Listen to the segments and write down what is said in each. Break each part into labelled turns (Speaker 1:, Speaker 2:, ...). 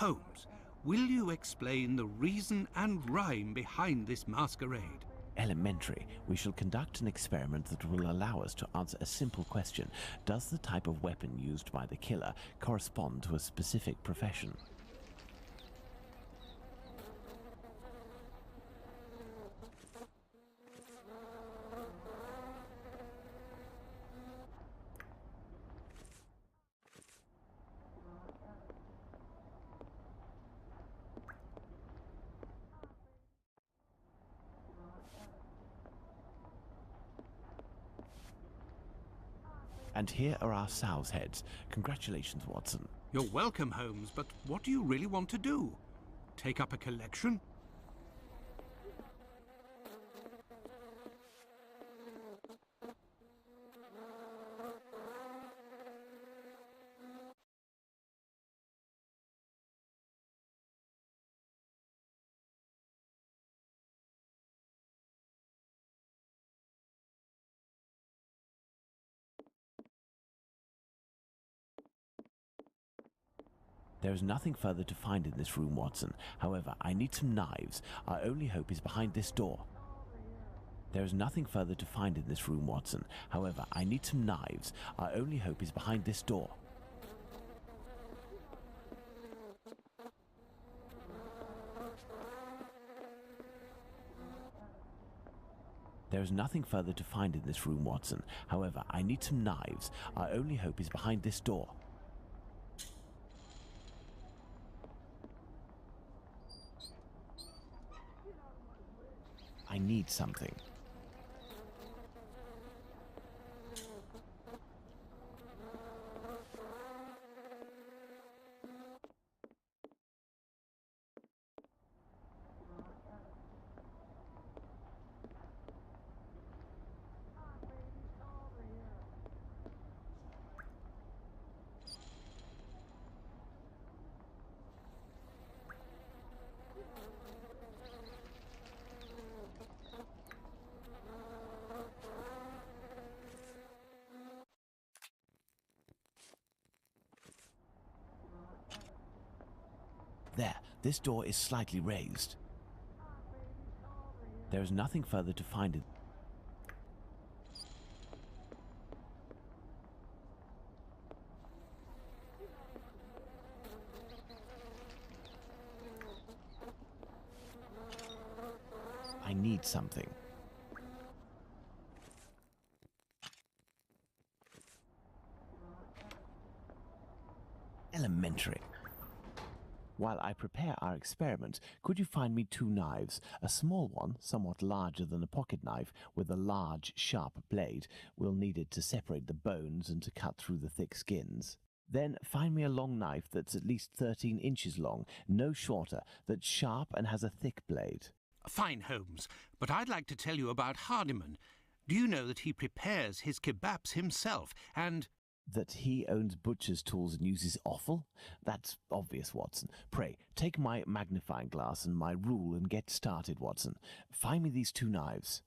Speaker 1: Holmes, will you explain the reason and rhyme behind this masquerade?
Speaker 2: Elementary. We shall conduct an experiment that will allow us to answer a simple question. Does the type of weapon used by the killer correspond to a specific profession? And here are our sow's heads. Congratulations, Watson.
Speaker 1: You're welcome, Holmes, but what do you really want to do? Take up a collection?
Speaker 2: There is nothing further to find in this room, Watson. However, I need some knives. Our only hope is behind this door. There is nothing further to find in this room, Watson. However, I need some knives. Our only hope is behind this door. There is nothing further to find in this room, Watson. However, I need some knives. Our only hope is behind this door. I need something. There, this door is slightly raised. There is nothing further to find in. I need something. Elementary. While I prepare our experiment, could you find me 2 knives? A small one, somewhat larger than a pocket knife, with a large, sharp blade. We'll need it to separate the bones and to cut through the thick skins. Then find me a long knife that's at least 13 inches long, no shorter, that's sharp and has a thick blade.
Speaker 1: Fine, Holmes, but I'd like to tell you about Hardiman. Do you know that he prepares his kebabs himself, and...
Speaker 2: That he owns butcher's tools and uses offal? That's obvious, Watson. Pray, take my magnifying glass and my rule and get started, Watson. Find me these 2 knives.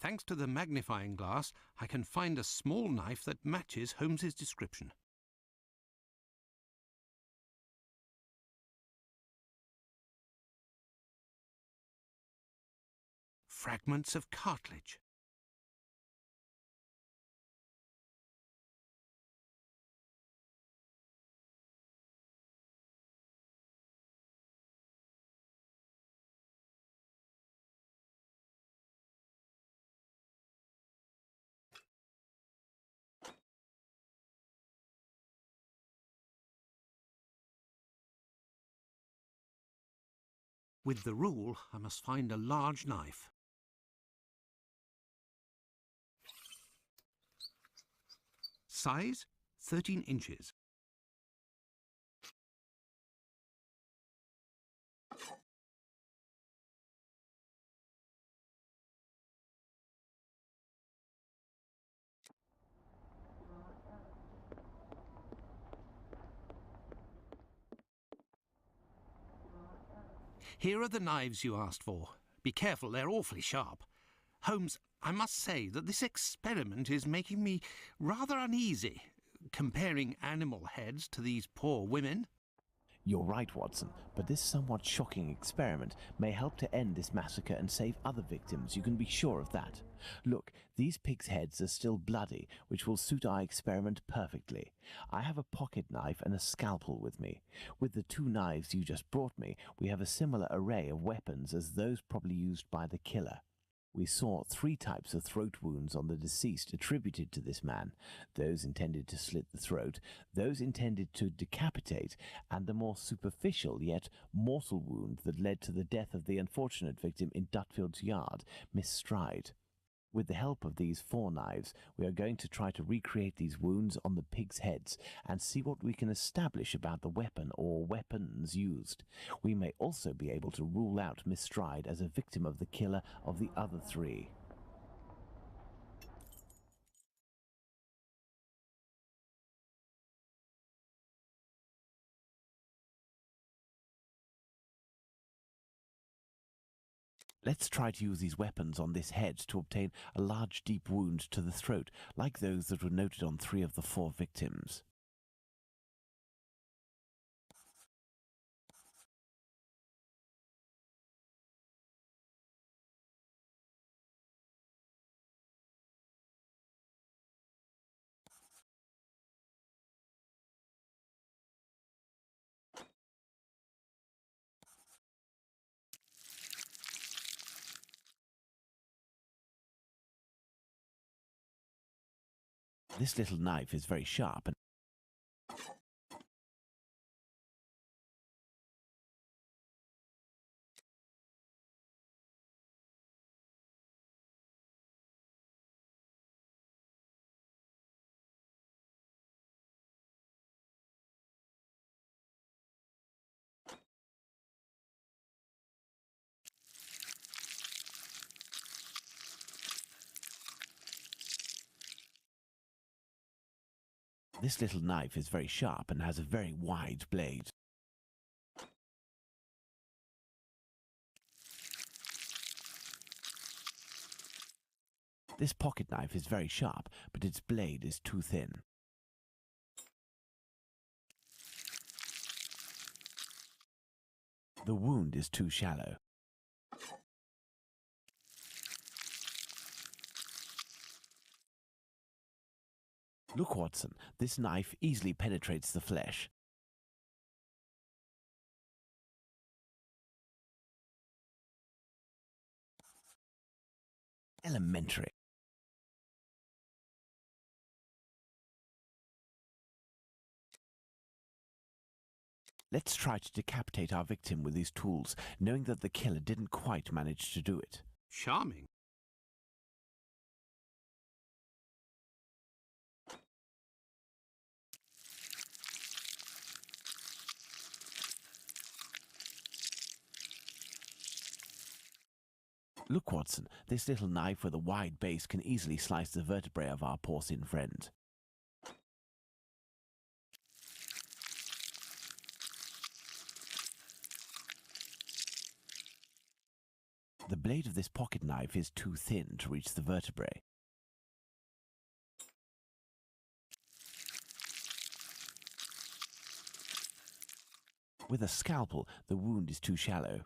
Speaker 1: Thanks to the magnifying glass, I can find a small knife that matches Holmes's description. Fragments of cartilage. With the rule, I must find a large knife. Size 13 inches. Here are the knives you asked for. Be careful, they're awfully sharp. Holmes, I must say that this experiment is making me rather uneasy, comparing animal heads to these poor women.
Speaker 2: You're right, Watson, but this somewhat shocking experiment may help to end this massacre and save other victims, you can be sure of that. Look, these pigs' heads are still bloody, which will suit our experiment perfectly. I have a pocket knife and a scalpel with me. With the two knives you just brought me, we have a similar array of weapons as those probably used by the killer. We saw 3 types of throat wounds on the deceased attributed to this man, those intended to slit the throat, those intended to decapitate, and the more superficial yet mortal wound that led to the death of the unfortunate victim in Dutfield's yard, Miss Stride. With the help of these 4 knives, we are going to try to recreate these wounds on the pigs' heads and see what we can establish about the weapon or weapons used. We may also be able to rule out Miss Stride as a victim of the killer of the other 3. Let's try to use these weapons on this head to obtain a large deep wound to the throat, like those that were noted on 3 of the 4 victims. This little knife is very sharp and has a very wide blade. This pocket knife is very sharp, but its blade is too thin. The wound is too shallow. Look, Watson, this knife easily penetrates the flesh. Elementary. Let's try to decapitate our victim with these tools, knowing that the killer didn't quite manage to do it.
Speaker 1: Charming.
Speaker 2: Look, Watson, this little knife with a wide base can easily slice the vertebrae of our porcine friend. The blade of this pocket knife is too thin to reach the vertebrae. With a scalpel, the wound is too shallow.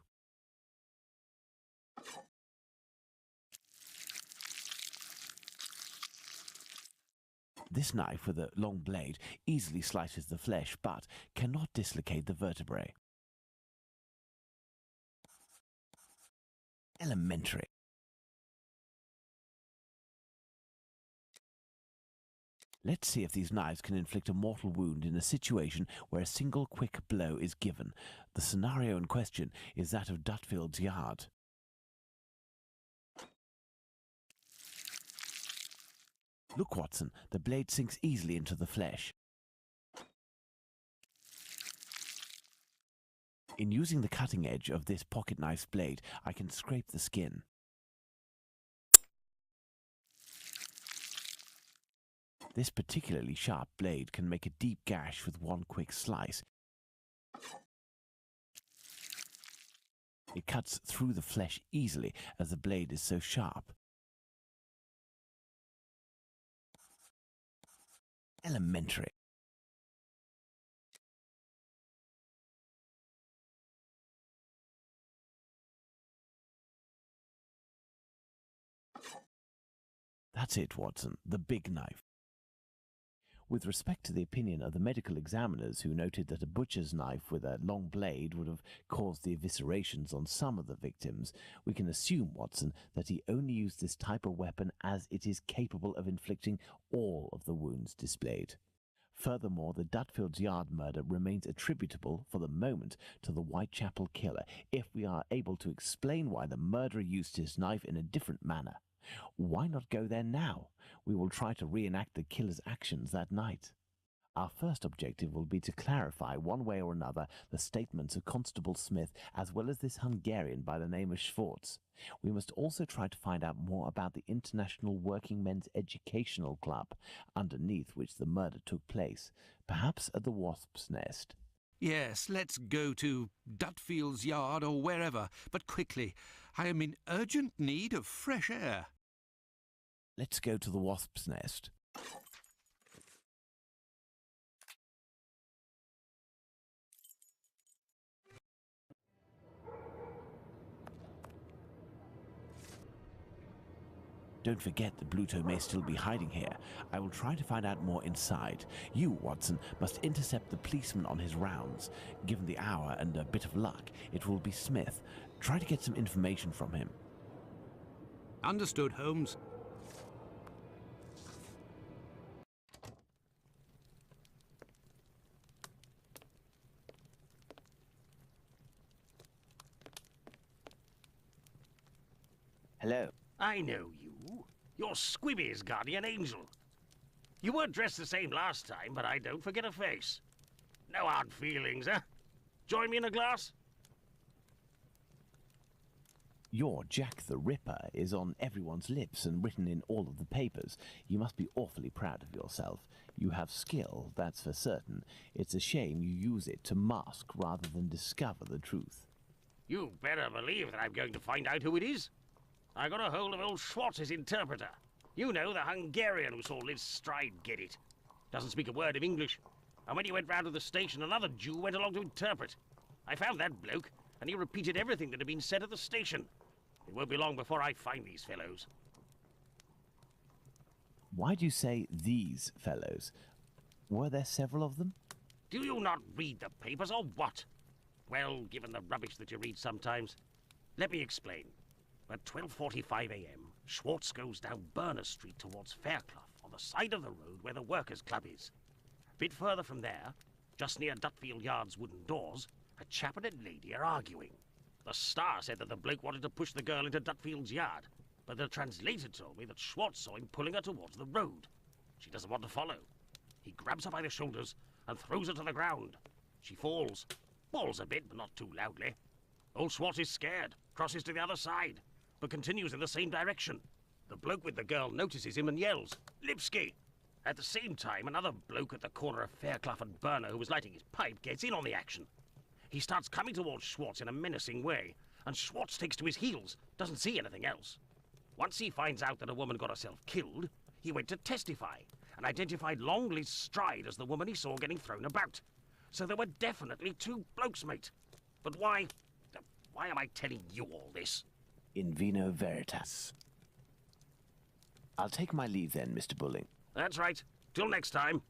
Speaker 2: This knife with a long blade easily slices the flesh, but cannot dislocate the vertebrae. Elementary. Let's see if these knives can inflict a mortal wound in a situation where a single quick blow is given. The scenario in question is that of Dutfield's yard. Look, Watson, the blade sinks easily into the flesh. In using the cutting edge of this pocket knife's blade, I can scrape the skin. This particularly sharp blade can make a deep gash with one quick slice. It cuts through the flesh easily as the blade is so sharp. Elementary. That's it, Watson, the big knife. With respect to the opinion of the medical examiners who noted that a butcher's knife with a long blade would have caused the eviscerations on some of the victims, we can assume, Watson, that he only used this type of weapon as it is capable of inflicting all of the wounds displayed. Furthermore, the Dutfield's Yard murder remains attributable, for the moment, to the Whitechapel killer, if we are able to explain why the murderer used his knife in a different manner. Why not go there now? We will try to reenact the killer's actions that night. Our first objective will be to clarify, one way or another, the statements of Constable Smith, as well as this Hungarian by the name of Schwartz. We must also try to find out more about the International Working Men's Educational Club, underneath which the murder took place, perhaps at the Wasp's Nest.
Speaker 1: Yes, let's go to Dutfield's Yard or wherever, but quickly. I am in urgent need of fresh air.
Speaker 2: Let's go to the Wasp's Nest. Don't forget that Bluto may still be hiding here. I will try to find out more inside. You, Watson, must intercept the policeman on his rounds. Given the hour and a bit of luck, it will be Smith. Try to get some information from him.
Speaker 1: Understood, Holmes.
Speaker 2: Hello.
Speaker 3: I know you. You're Squibby's guardian angel. You weren't dressed the same last time, but I don't forget a face. No hard feelings, eh? Join me in a glass?
Speaker 2: Your Jack the Ripper is on everyone's lips and written in all of the papers. You must be awfully proud of yourself. You have skill, that's for certain. It's a shame you use it to mask rather than discover the truth.
Speaker 3: You better believe that I'm going to find out who it is. I got a hold of old Schwartz's interpreter. You know, the Hungarian who saw Liz Stride get it. Doesn't speak a word of English. And when he went round to the station, another Jew went along to interpret. I found that bloke, and he repeated everything that had been said at the station. It won't be long before I find these fellows.
Speaker 2: Why do you say these fellows? Were there several of them?
Speaker 3: Do you not read the papers, or what? Well, given the rubbish that you read sometimes. Let me explain. At 12:45 a.m., Schwartz goes down Berners Street towards Fairclough, on the side of the road where the Workers' Club is. A bit further from there, just near Dutfield Yard's wooden doors, a chap and a lady are arguing. The Star said that the bloke wanted to push the girl into Dutfield's Yard, but the translator told me that Schwartz saw him pulling her towards the road. She doesn't want to follow. He grabs her by the shoulders and throws her to the ground. She falls a bit, but not too loudly. Old Schwartz is scared, crosses to the other side, but continues in the same direction. The bloke with the girl notices him and yells, "Lipsky!" At the same time, another bloke at the corner of Fairclough and Burner who was lighting his pipe gets in on the action. He starts coming towards Schwartz in a menacing way, and Schwartz takes to his heels, doesn't see anything else. Once he finds out that a woman got herself killed, he went to testify and identified Long Liz Stride as the woman he saw getting thrown about. So there were definitely two blokes, mate. But why am I telling you all this?
Speaker 2: In vino veritas. I'll take my leave then, Mr. Bulling.
Speaker 3: That's right. Till next time.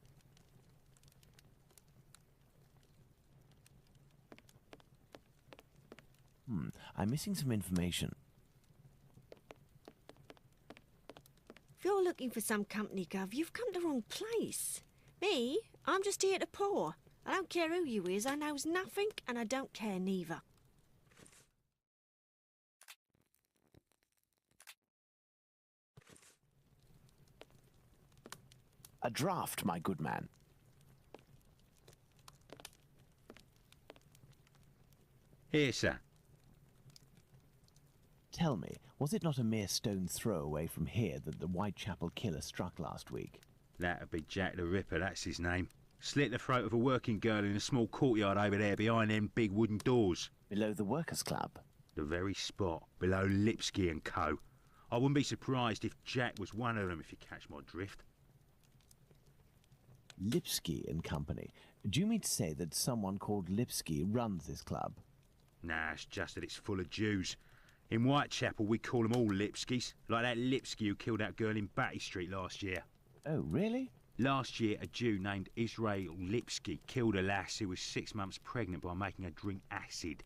Speaker 2: I'm missing some information.
Speaker 4: If you're looking for some company, Gov, you've come to the wrong place. Me? I'm just here to pour. I don't care who you is, I knows nothing, and I don't care neither.
Speaker 2: A draught, my good man.
Speaker 5: Here, sir.
Speaker 2: Tell me, was it not a mere stone's throw away from here that the Whitechapel killer struck last week?
Speaker 5: That'd be Jack the Ripper, that's his name. Slit the throat of a working girl in a small courtyard over there behind them big wooden doors.
Speaker 2: Below the Workers' Club?
Speaker 5: The very spot, below Lipsky and Co. I wouldn't be surprised if Jack was one of them, if you catch my drift.
Speaker 2: Lipsky and Company. Do you mean to say that someone called Lipsky runs this club?
Speaker 5: Nah, it's just that it's full of Jews. In Whitechapel, we call them all Lipskys, like that Lipsky who killed that girl in Batty Street last year.
Speaker 2: Oh, really?
Speaker 5: Last year, a Jew named Israel Lipsky killed a lass who was 6 months pregnant by making her drink acid.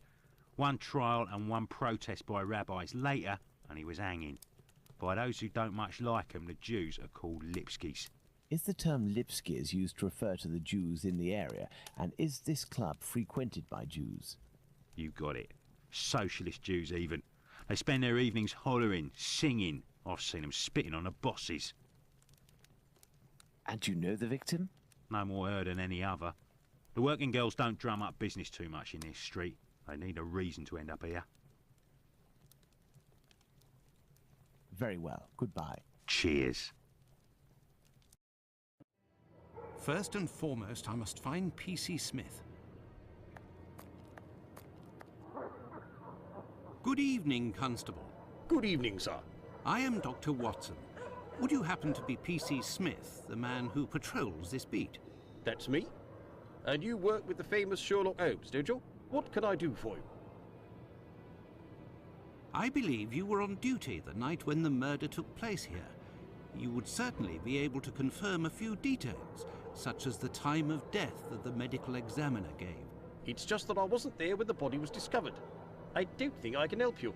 Speaker 5: One trial and one protest by rabbis later, and he was hanging. By those who don't much like him, the Jews are called Lipskys.
Speaker 2: Is the term Lipskys used to refer to the Jews in the area, and is this club frequented by Jews?
Speaker 5: You got it. Socialist Jews, even. They spend their evenings hollering, singing. I've seen them spitting on the bosses.
Speaker 2: And you know the victim?
Speaker 5: No more her than any other. The working girls don't drum up business too much in this street. They need a reason to end up here.
Speaker 2: Very well. Goodbye.
Speaker 5: Cheers.
Speaker 1: First and foremost, I must find P.C. Smith. Good evening, Constable.
Speaker 3: Good evening, sir.
Speaker 1: I am Dr. Watson. Would you happen to be P.C. Smith, the man who patrols this beat?
Speaker 3: That's me. And you work with the famous Sherlock Holmes, don't you? What can I do for you?
Speaker 1: I believe you were on duty the night when the murder took place here. You would certainly be able to confirm a few details, such as the time of death that the medical examiner gave.
Speaker 3: It's just that I wasn't there when the body was discovered. I don't think I can help you.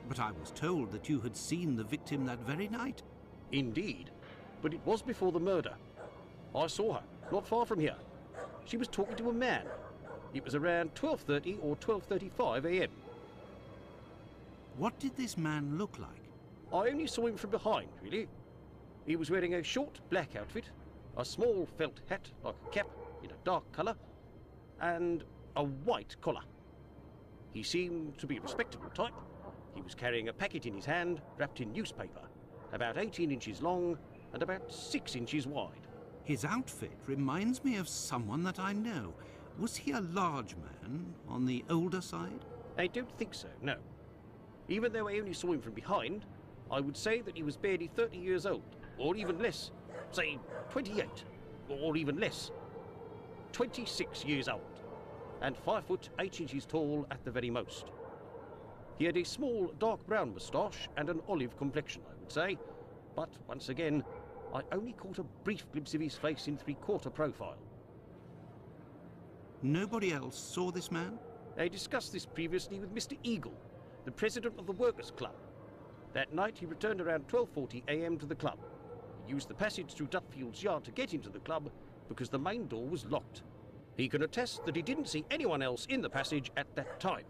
Speaker 1: But I was told that you had seen the victim that very night.
Speaker 3: Indeed. But it was before the murder. I saw her, not far from here. She was talking to a man. It was around 12:30 or 12:35 a.m.
Speaker 1: What did this man look like?
Speaker 3: I only saw him from behind, really. He was wearing a short black outfit, a small felt hat like a cap in a dark colour, and a white collar. He seemed to be a respectable type. He was carrying a packet in his hand, wrapped in newspaper, about 18 inches long and about 6 inches wide.
Speaker 1: His outfit reminds me of someone that I know. Was he a large man, on the older side?
Speaker 3: I don't think so, no. Even though I only saw him from behind, I would say that he was barely 30 years old, or even less. Say 28, or even less. 26 years old, and 5 foot 8 inches tall at the very most. He had a small dark brown moustache and an olive complexion, I would say, but once again, I only caught a brief glimpse of his face in three-quarter profile.
Speaker 1: Nobody else saw this man?
Speaker 3: I discussed this previously with Mr. Eagle, the president of the Workers' Club. That night he returned around 12:40 a.m. to the club. He used the passage through Dutfield's yard to get into the club because the main door was locked. He can attest that he didn't see anyone else in the passage at that time,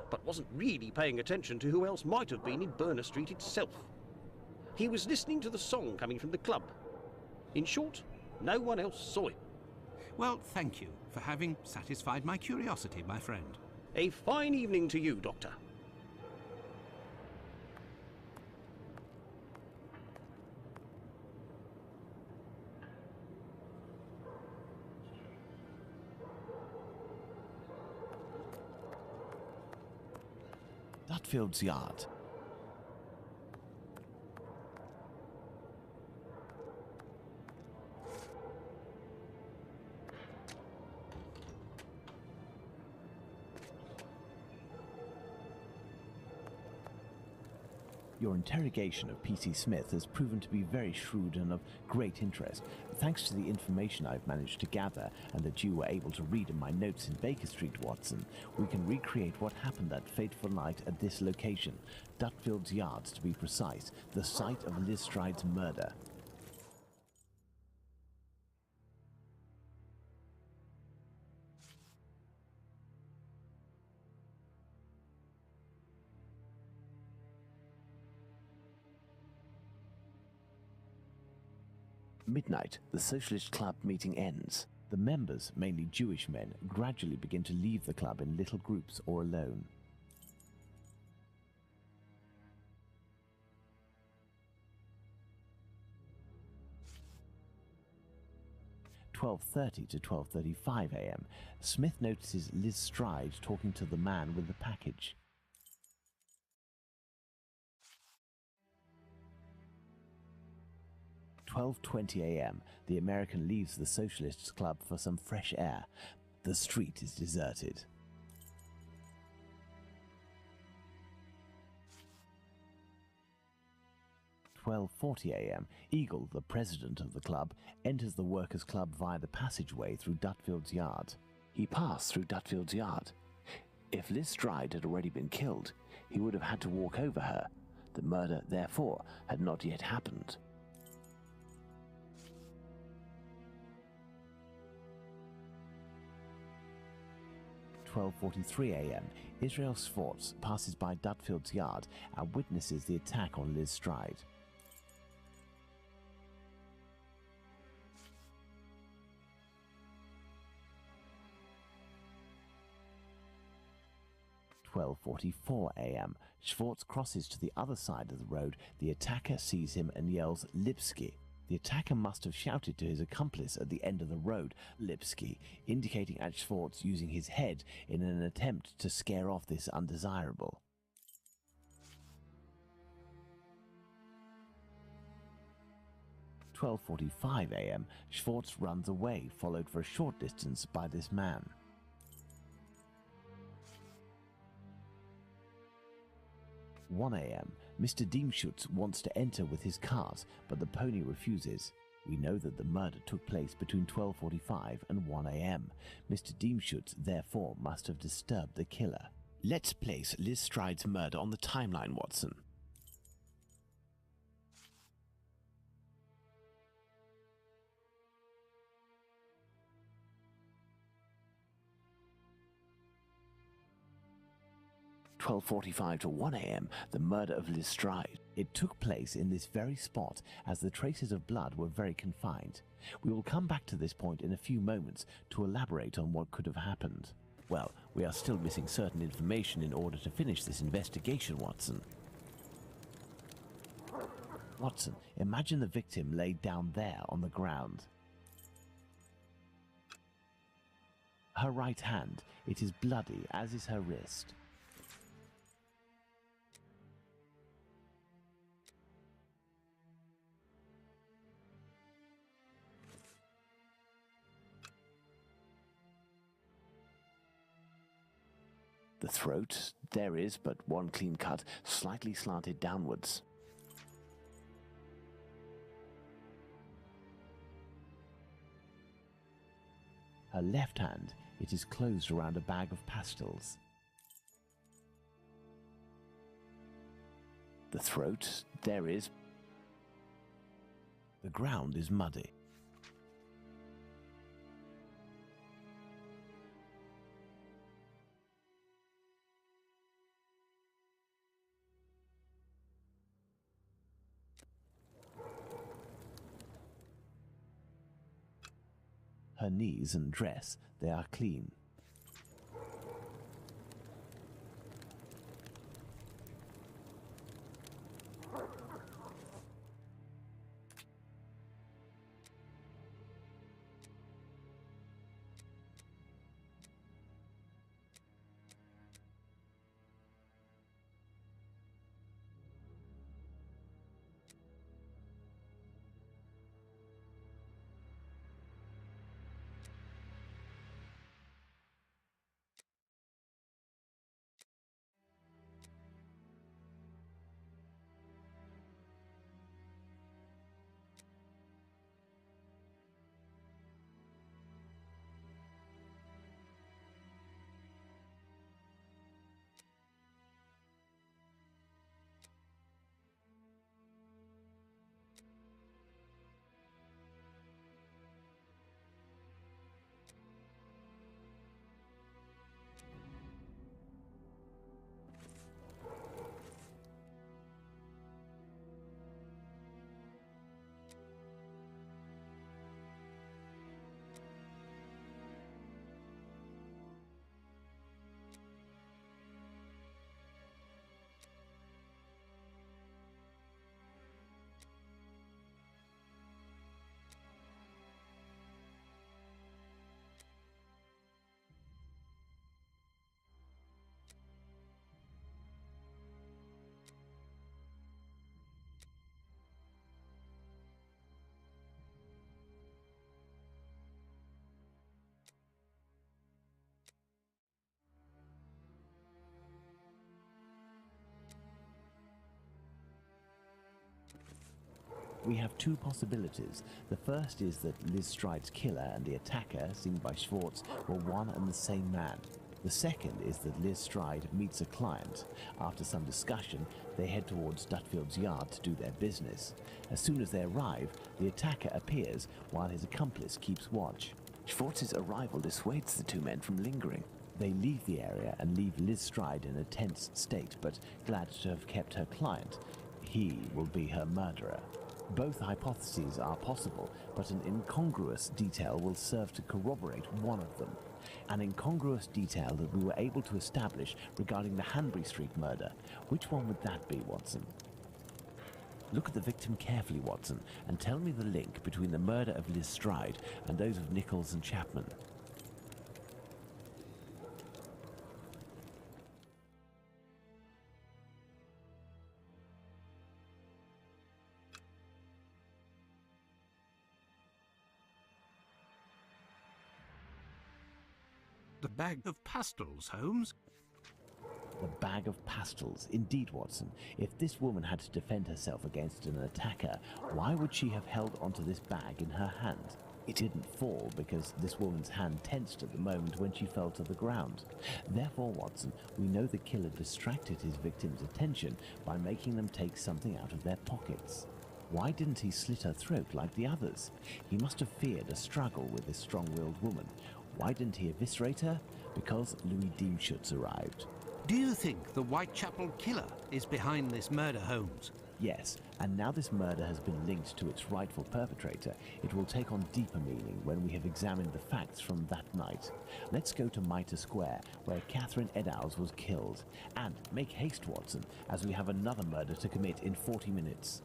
Speaker 3: but wasn't really paying attention to who else might have been in Burner Street itself. He was listening to the song coming from the club. In short, no one else saw him.
Speaker 1: Well, thank you for having satisfied my curiosity, my friend.
Speaker 3: A fine evening to you, Doctor.
Speaker 2: Dutfield's yard. Your interrogation of P.C. Smith has proven to be very shrewd and of great interest. Thanks to the information I've managed to gather and that you were able to read in my notes in Baker Street, Watson, we can recreate what happened that fateful night at this location, Dutfield's Yards to be precise, the site of Liz Stride's murder. Midnight, the Socialist Club meeting ends. The members, mainly Jewish men, gradually begin to leave the club in little groups or alone. 12:30 to 12:35 a.m., Smith notices Liz Stride talking to the man with the package. "12:20 a.m., the American leaves the Socialists Club for some fresh air. The street is deserted. 12:40 a.m., Eagle, the president of the club, enters the Workers' Club via the passageway through Dutfield's yard. He passed through Dutfield's yard. If Liz Stride had already been killed, he would have had to walk over her. The murder, therefore, had not yet happened. At 12:43 a.m., Israel Swartz passes by Dutfield's yard and witnesses the attack on Liz Stride. 12:44 a.m., Schwartz crosses to the other side of the road. The attacker sees him and yells, "Lipsky." The attacker must have shouted to his accomplice at the end of the road, "Lipsky," indicating at Schwartz using his head in an attempt to scare off this undesirable. At 12:45 a.m., Schwartz runs away, followed for a short distance by this man. 1 a.m., Mr. Diemschutz wants to enter with his cart, but the pony refuses. We know that the murder took place between 12:45 and 1 a.m. Mr. Diemschutz, therefore, must have disturbed the killer. Let's place Liz Stride's murder on the timeline, Watson. At 12:45 to 1 a.m., the murder of Liz Stride. It took place in this very spot, as the traces of blood were very confined. We will come back to this point in a few moments to elaborate on what could have happened. Well, we are still missing certain information in order to finish this investigation, Watson. Watson, imagine the victim laid down there on the ground. Her right hand, it is bloody, as is her wrist. The throat, there is but one clean cut, slightly slanted downwards. Her left hand, it is closed around a bag of pastils. The throat, there is. The ground is muddy. Her knees and dress, they are clean. We have two possibilities. The first is that Liz Stride's killer and the attacker, seen by Schwartz, were one and the same man. The second is that Liz Stride meets a client. After some discussion, they head towards Dutfield's yard to do their business. As soon as they arrive, the attacker appears while his accomplice keeps watch. Schwartz's arrival dissuades the two men from lingering. They leave the area and leave Liz Stride in a tense state, but glad to have kept her client. He will be her murderer. Both hypotheses are possible, but an incongruous detail will serve to corroborate one of them. An incongruous detail that we were able to establish regarding the Hanbury Street murder. Which one would that be, Watson? Look at the victim carefully, Watson, and tell me the link between the murder of Liz Stride and those of Nichols and Chapman.
Speaker 1: The bag of pastels, Holmes.
Speaker 2: The bag of pastels. Indeed, Watson. If this woman had to defend herself against an attacker, why would she have held onto this bag in her hand? It didn't fall because this woman's hand tensed at the moment when she fell to the ground. Therefore, Watson, we know the killer distracted his victim's attention by making them take something out of their pockets. Why didn't he slit her throat like the others? He must have feared a struggle with this strong-willed woman. Why didn't he eviscerate her? Because Louis Diemschutz arrived.
Speaker 1: Do you think the Whitechapel killer is behind this murder, Holmes?
Speaker 2: Yes, and now this murder has been linked to its rightful perpetrator, it will take on deeper meaning when we have examined the facts from that night. Let's go to Mitre Square, where Catherine Eddowes was killed. And make haste, Watson, as we have another murder to commit in 40 minutes.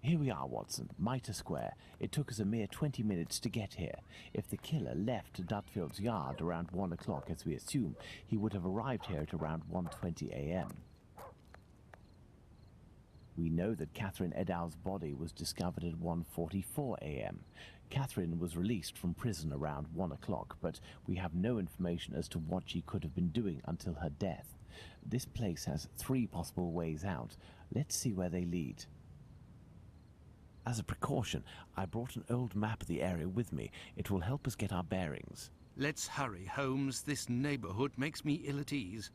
Speaker 2: Here we are, Watson, Mitre Square. It took us a mere 20 minutes to get here. If the killer left Dutfield's yard around 1 o'clock, as we assume, he would have arrived here at around 1:20 a.m. We know that Catherine Eddowes' body was discovered at 1:44 a.m. Catherine was released from prison around 1 o'clock, but we have no information as to what she could have been doing until her death. This place has 3 possible ways out. Let's see where they lead. As a precaution, I brought an old map of the area with me. It will help us get our bearings.
Speaker 1: Let's hurry, Holmes. This neighborhood makes me ill at ease.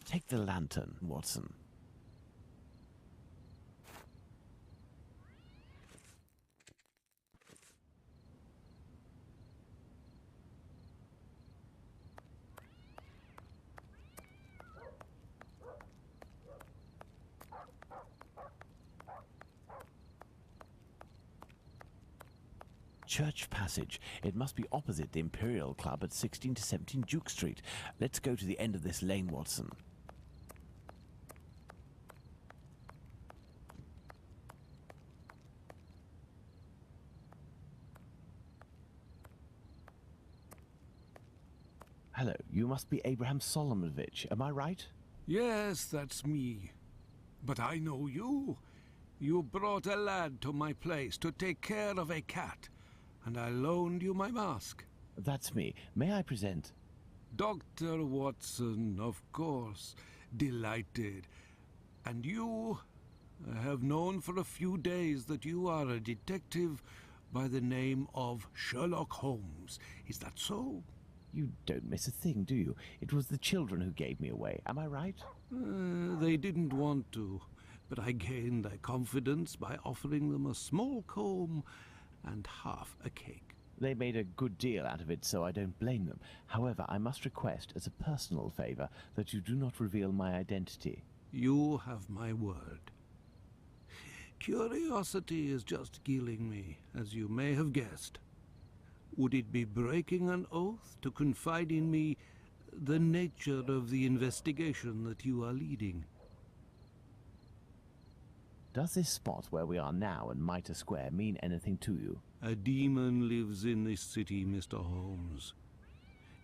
Speaker 2: Take the lantern, Watson. Church Passage. It must be opposite the Imperial Club at 16 to 17 Duke Street. Let's go to the end of this lane, Watson. Hello, you must be Abraham Solomonovich, am I right?
Speaker 6: Yes, that's me. But I know you. You brought a lad to my place to take care of a cat, and I loaned you my mask.
Speaker 2: That's me. May I present?
Speaker 6: Dr. Watson, of course. Delighted. And you? I have known for a few days that you are a detective by the name of Sherlock Holmes. Is that so?
Speaker 2: You don't miss a thing, do you? It was the children who gave me away, am I right?
Speaker 6: They didn't want to, but I gained their confidence by offering them a small comb and half a cake.
Speaker 2: They made a good deal out of it, so I don't blame them. However, I must request, as a personal favor, that you do not reveal my identity.
Speaker 6: You have my word. Curiosity is just killing me, as you may have guessed. Would it be breaking an oath to confide in me the nature of the investigation that you are leading?
Speaker 2: Does this spot where we are now in Mitre Square mean anything to you?
Speaker 6: A demon lives in this city, Mr. Holmes.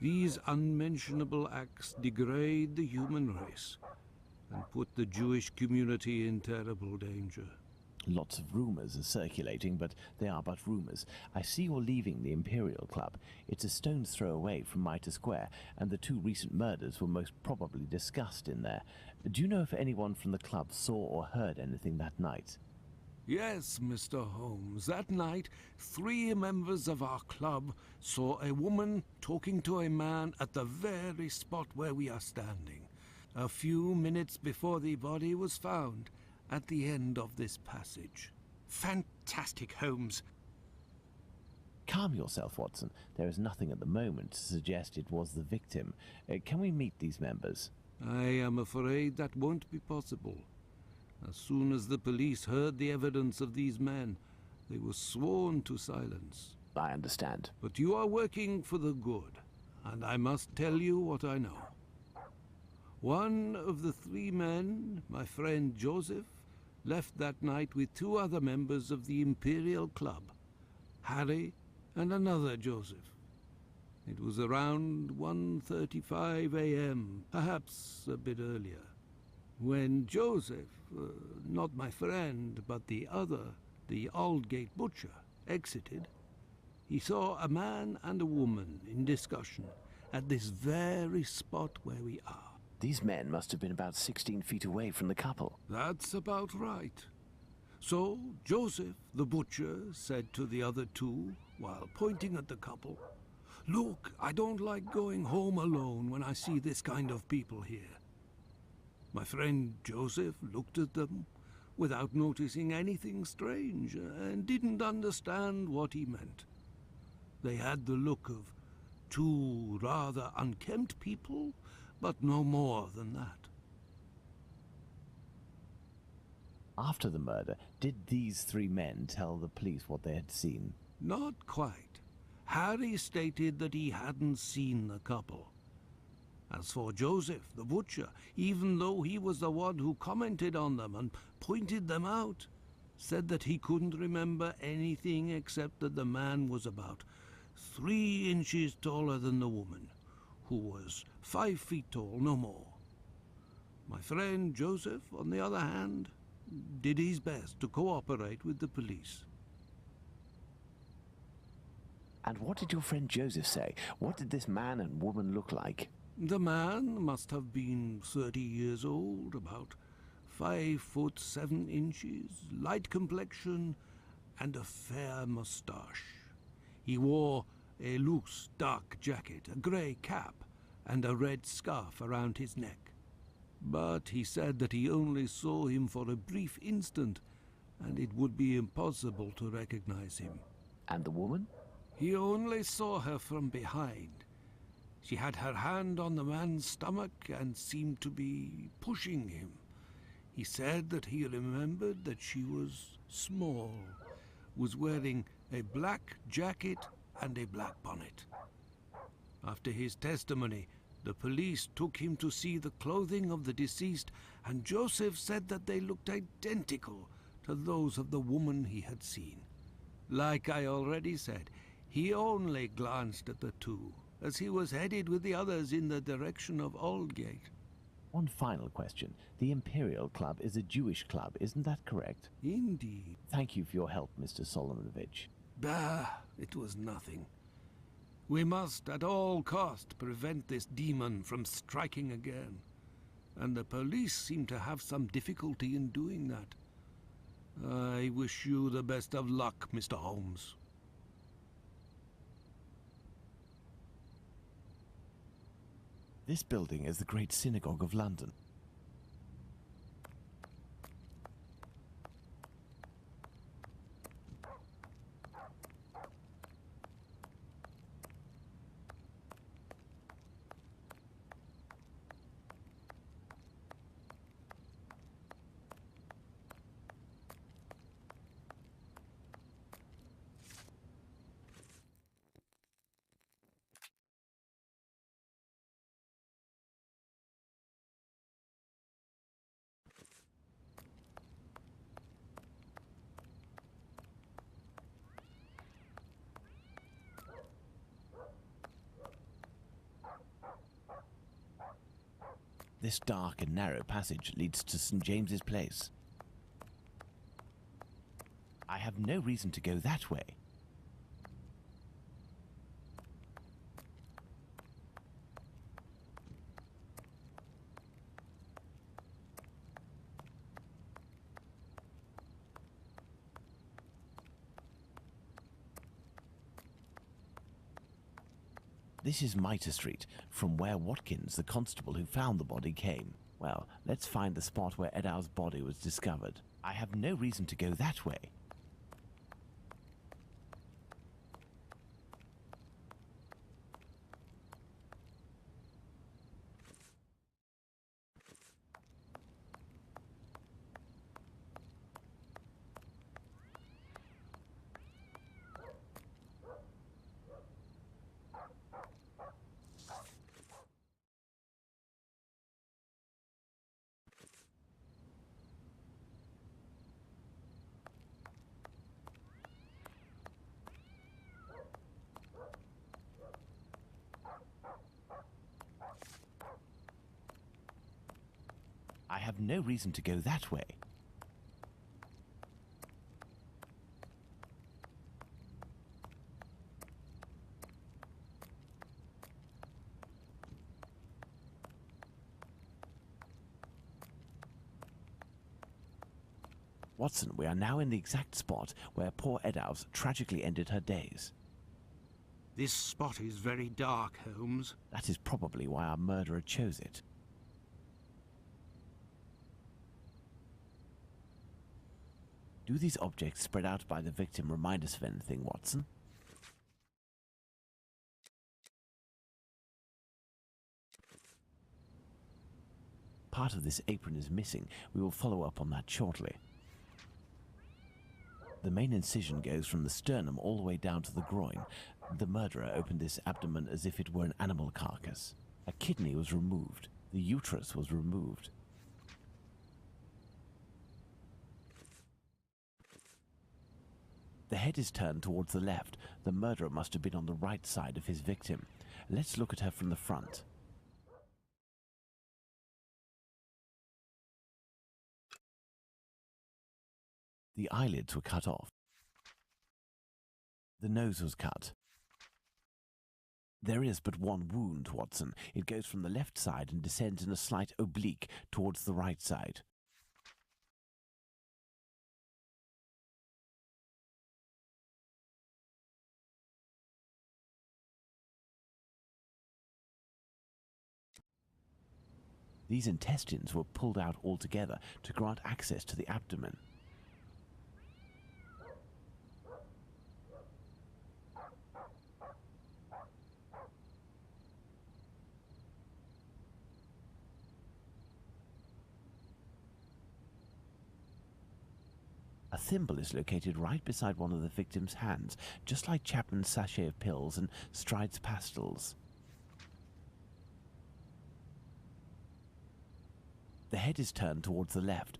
Speaker 6: These unmentionable acts degrade the human race and put the Jewish community in terrible danger.
Speaker 2: Lots of rumours are circulating, but they are but rumours. I see you're leaving the Imperial Club. It's a stone's throw away from Mitre Square, and the 2 recent murders were most probably discussed in there. Do you know if anyone from the club saw or heard anything that night?
Speaker 6: Yes, Mr. Holmes. That night, 3 members of our club saw a woman talking to a man at the very spot where we are standing, a few minutes before the body was found at the end of this passage. Fantastic, Holmes.
Speaker 2: Calm yourself, Watson. There is nothing at the moment to suggest it was the victim. Can we meet these members?
Speaker 6: I am afraid that won't be possible. As soon as the police heard the evidence of these men, they were sworn to silence.
Speaker 2: I understand.
Speaker 6: But you are working for the good, and I must tell you what I know. One of the 3 men, my friend Joseph, left that night with 2 other members of the Imperial Club, Harry and another Joseph. It was around 1:35 a.m., perhaps a bit earlier. When Joseph, not my friend, but the other, the Aldgate butcher, exited, he saw a man and a woman in discussion at this very spot where we are.
Speaker 2: These men must have been about 16 feet away from the couple.
Speaker 6: That's about right. So Joseph, the butcher, said to the other 2, while pointing at the couple, "Look, I don't like going home alone when I see this kind of people here." My friend Joseph looked at them without noticing anything strange and didn't understand what he meant. They had the look of 2 rather unkempt people, but no more than that.
Speaker 2: After the murder, did these 3 men tell the police what they had seen?
Speaker 6: Not quite. Harry stated that he hadn't seen the couple. As for Joseph, the butcher, even though he was the one who commented on them and pointed them out, said that he couldn't remember anything except that the man was about 3 inches taller than the woman, who was 5 feet tall, no more. My friend Joseph, on the other hand, did his best to cooperate with the police.
Speaker 2: And what did your friend Joseph say? What did this man and woman look like?
Speaker 6: The man must have been 30 years old, about 5 foot 7 inches, light complexion, and a fair moustache. He wore a loose, dark jacket, a grey cap, and a red scarf around his neck. But he said that he only saw him for a brief instant, and it would be impossible to recognize him.
Speaker 2: And the woman?
Speaker 6: He only saw her from behind. She had her hand on the man's stomach and seemed to be pushing him. He said that he remembered that she was small, was wearing a black jacket and a black bonnet. After his testimony, the police took him to see the clothing of the deceased, and Joseph said that they looked identical to those of the woman he had seen. Like I already said, he only glanced at the 2, as he was headed with the others in the direction of Aldgate.
Speaker 2: One final question. The Imperial Club is a Jewish club, isn't that correct?
Speaker 6: Indeed.
Speaker 2: Thank you for your help, Mr. Solomonovich.
Speaker 6: Bah, it was nothing. We must at all cost prevent this demon from striking again, and the police seem to have some difficulty in doing that. I wish you the best of luck, Mr. Holmes.
Speaker 2: This building is the Great Synagogue of London. This dark and narrow passage leads to St. James's Place. I have no reason to go that way. This is Mitre Street, from where Watkins, the constable who found the body, came. Well, let's find the spot where Edow's body was discovered. I have no reason to go that way. I have no reason to go that way. Watson, we are now in the exact spot where poor Eddowes tragically ended her days.
Speaker 1: This spot is very dark, Holmes.
Speaker 2: That is probably why our murderer chose it. Do these objects spread out by the victim remind us of anything, Watson? Part of this apron is missing. We will follow up on that shortly. The main incision goes from the sternum all the way down to the groin. The murderer opened this abdomen as if it were an animal carcass. A kidney was removed. The uterus was removed. The head is turned towards the left. The murderer must have been on the right side of his victim. Let's look at her from the front. The eyelids were cut off. The nose was cut. There is but one wound, Watson. It goes from the left side and descends in a slight oblique towards the right side. These intestines were pulled out altogether to grant access to the abdomen. A thimble is located right beside one of the victim's hands, just like Chapman's sachet of pills and Stride's pastils. The head is turned towards the left.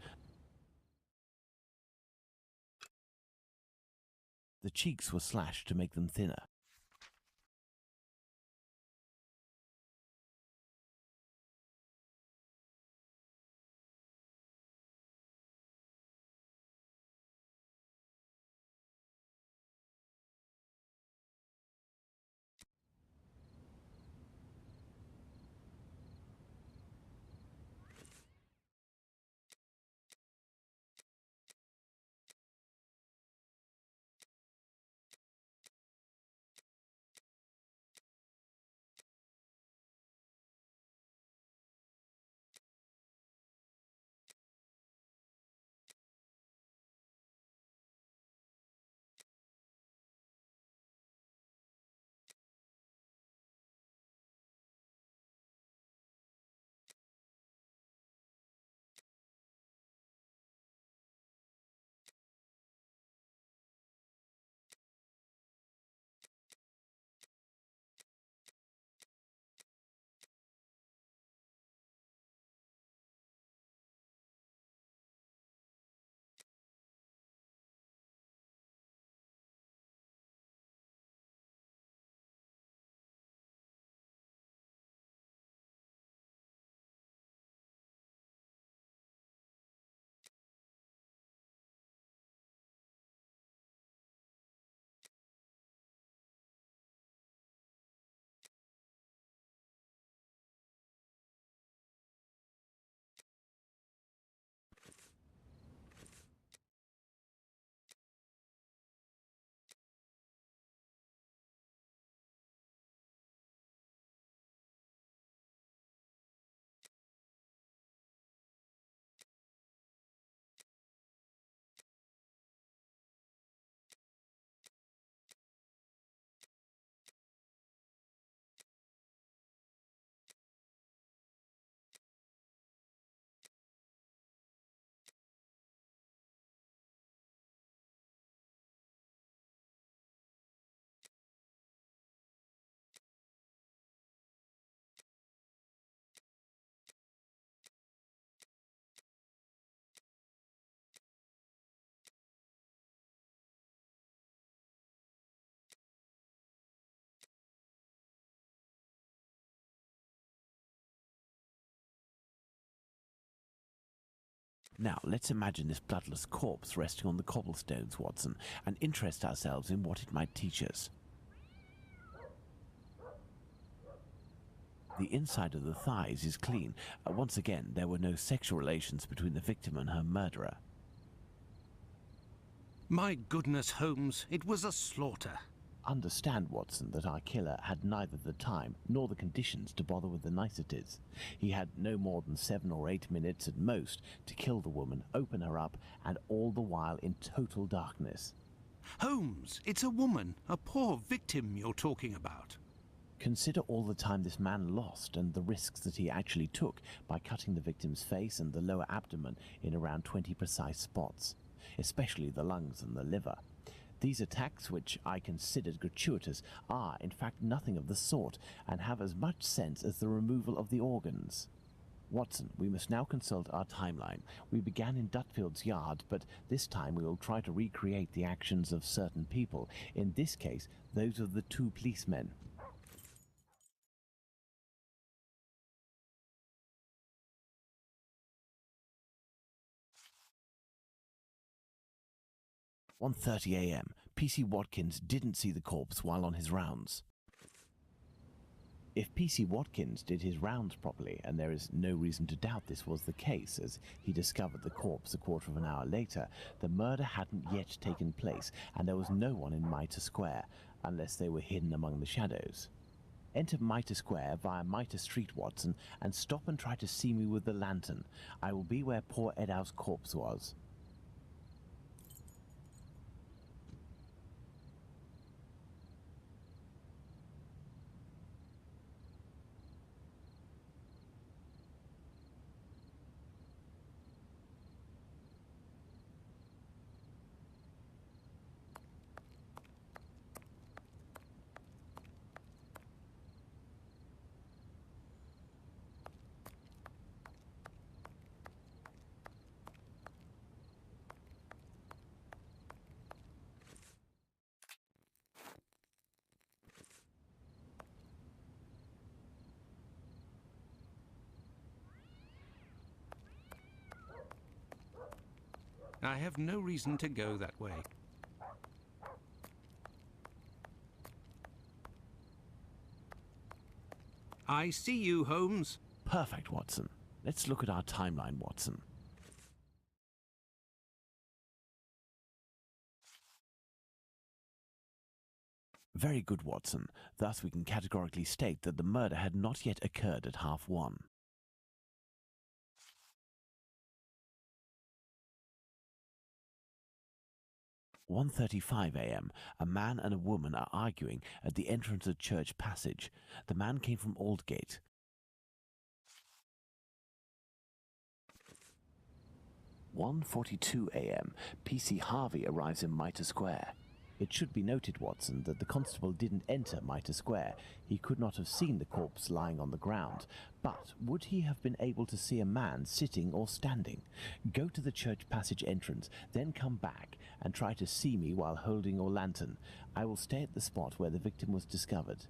Speaker 2: The cheeks were slashed to make them thinner. Now, let's imagine this bloodless corpse resting on the cobblestones, Watson, and interest ourselves in what it might teach us. The inside of the thighs is clean. Once again, there were no sexual relations between the victim and her murderer.
Speaker 1: My goodness, Holmes, it was a slaughter.
Speaker 2: Understand, Watson, that our killer had neither the time nor the conditions to bother with the niceties. He had no more than 7 or 8 minutes at most to kill the woman, open her up, and all the while in total darkness.
Speaker 1: Holmes, it's a woman, a poor victim you're talking about.
Speaker 2: Consider all the time this man lost and the risks that he actually took by cutting the victim's face and the lower abdomen in around 20 precise spots, especially the lungs and the liver. These attacks, which I considered gratuitous, are in fact nothing of the sort and have as much sense as the removal of the organs. Watson, we must now consult our timeline. We began in Dutfield's yard, but this time we will try to recreate the actions of certain people, in this case those of the 2 policemen. At 1:30 a.m. P.C. Watkins didn't see the corpse while on his rounds. If P.C. Watkins did his rounds properly, and there is no reason to doubt this was the case, as he discovered the corpse a quarter of an hour later, the murder hadn't yet taken place, and there was no one in Mitre Square, unless they were hidden among the shadows. Enter Mitre Square via Mitre Street, Watson, and stop and try to see me with the lantern. I will be where poor Edow's corpse was.
Speaker 1: I have no reason to go that way. I see you, Holmes.
Speaker 2: Perfect, Watson. Let's look at our timeline, Watson. Very good, Watson. Thus we can categorically state that the murder had not yet occurred at 1:30. 1:35 a.m. A man and a woman are arguing at the entrance of Church Passage. The man came from Aldgate. 1:42 a.m. P.C. Harvey arrives in Mitre Square. It should be noted, Watson, that the constable didn't enter Mitre Square. He could not have seen the corpse lying on the ground. But would he have been able to see a man sitting or standing? Go to the Church Passage entrance, then come back and try to see me while holding your lantern. I will stay at the spot where the victim was discovered.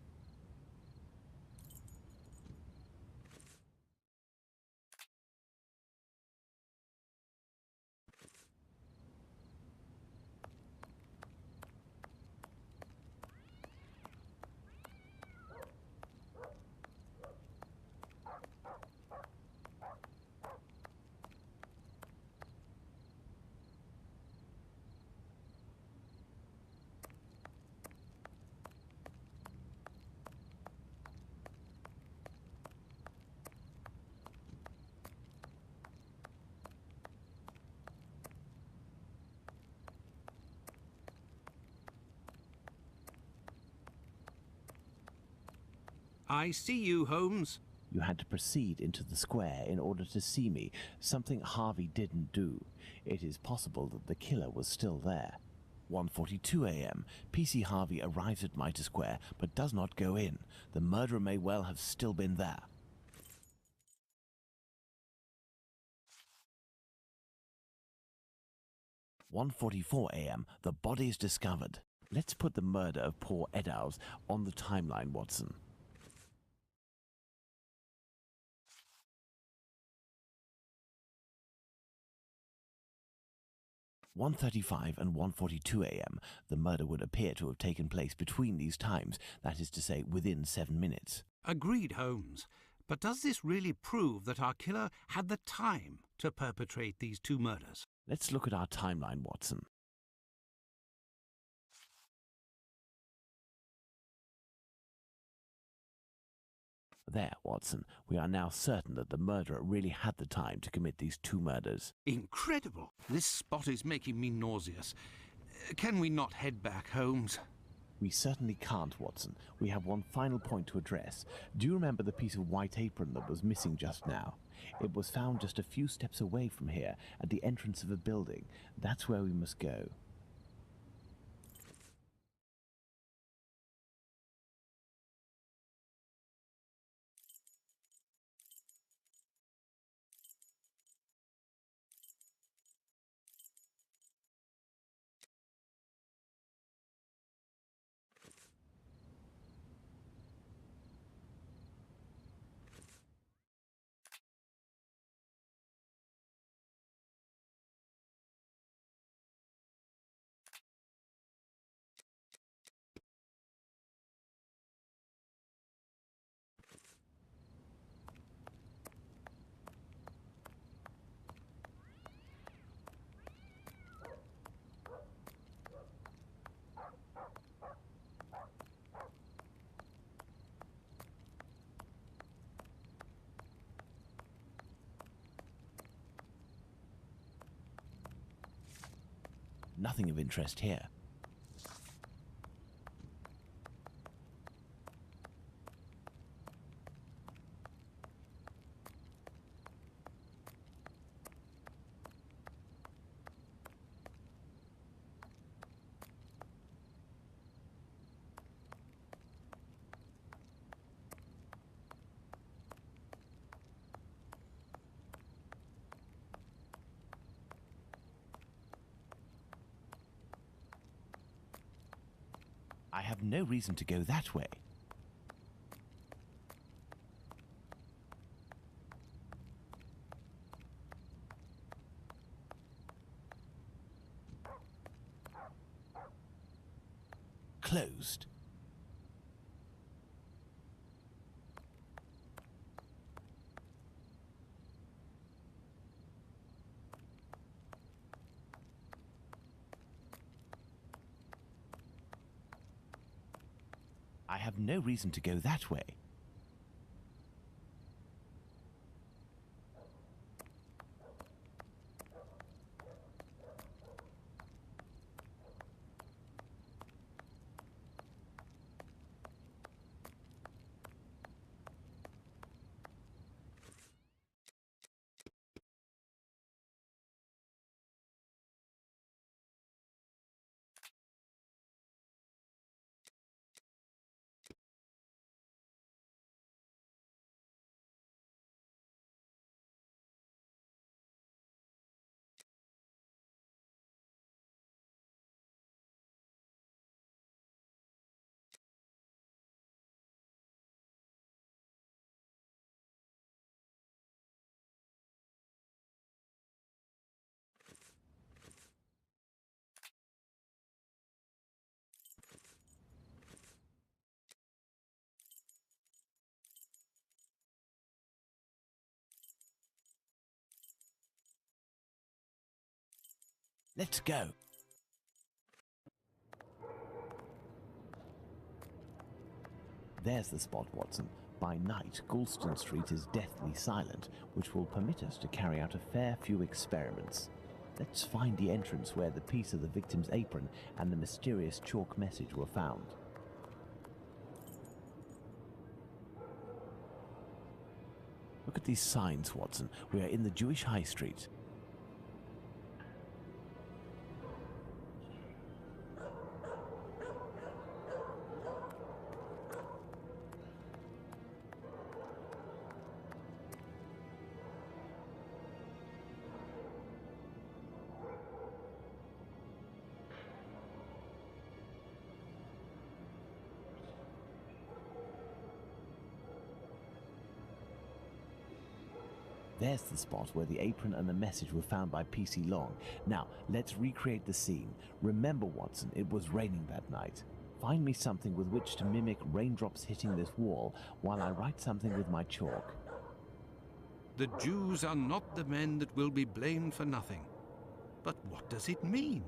Speaker 1: I see you, Holmes.
Speaker 2: You had to proceed into the square in order to see me, something Harvey didn't do. It is possible that the killer was still there. 1:42 a.m. P.C. Harvey arrives at Mitre Square, but does not go in. The murderer may well have still been there. 1:44 a.m. The body is discovered. Let's put the murder of poor Eddowes on the timeline, Watson. 1:35 and 1:42 a.m. The murder would appear to have taken place between these times, that is to say, within 7 minutes.
Speaker 1: Agreed, Holmes. But does this really prove that our killer had the time to perpetrate these two murders?
Speaker 2: Let's look at our timeline, Watson. There, Watson, we are now certain that the murderer really had the time to commit these two murders.
Speaker 1: Incredible! This spot is making me nauseous. Can we not head back, Holmes?
Speaker 2: We certainly can't, Watson. We have one final point to address. Do you remember the piece of white apron that was missing just now? It was found just a few steps away from here, at the entrance of a building. That's where we must go. Nothing of interest here. I have no reason to go that way. Closed. I have no reason to go that way. Let's go. There's the spot, Watson. By night, Goulston Street is deathly silent, which will permit us to carry out a fair few experiments. Let's find the entrance where the piece of the victim's apron and the mysterious chalk message were found. Look at these signs, Watson. We are in the Jewish High Street. There's the spot where the apron and the message were found by PC Long. Now, let's recreate the scene. Remember, Watson, it was raining that night. Find me something with which to mimic raindrops hitting this wall while I write something with my chalk.
Speaker 1: The Jews are not the men that will be blamed for nothing. But what does it mean?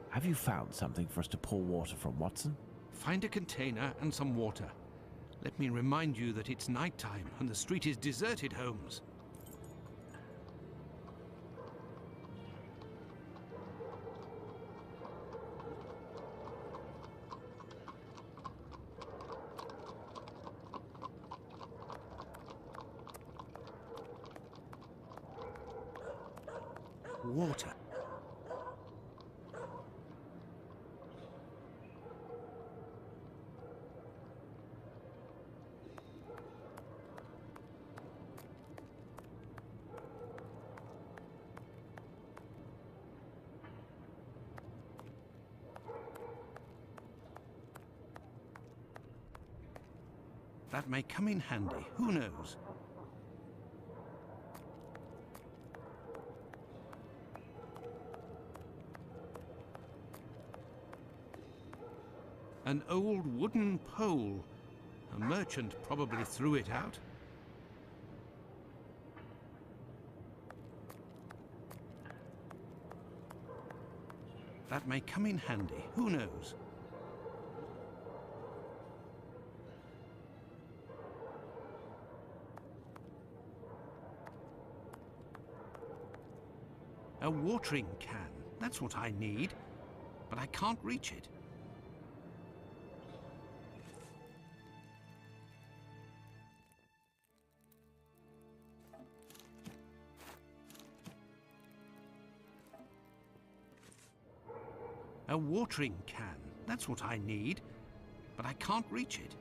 Speaker 2: Have you found something for us to pour water from, Watson?
Speaker 1: Find a container and some water. Let me remind you that it's night time and the street is deserted, Holmes. Water. That may come in handy. Who knows? An old wooden pole. A merchant probably threw it out. That may come in handy. Who knows? A watering can. That's what I need. But I can't reach it. A watering can. That's what I need. But I can't reach it.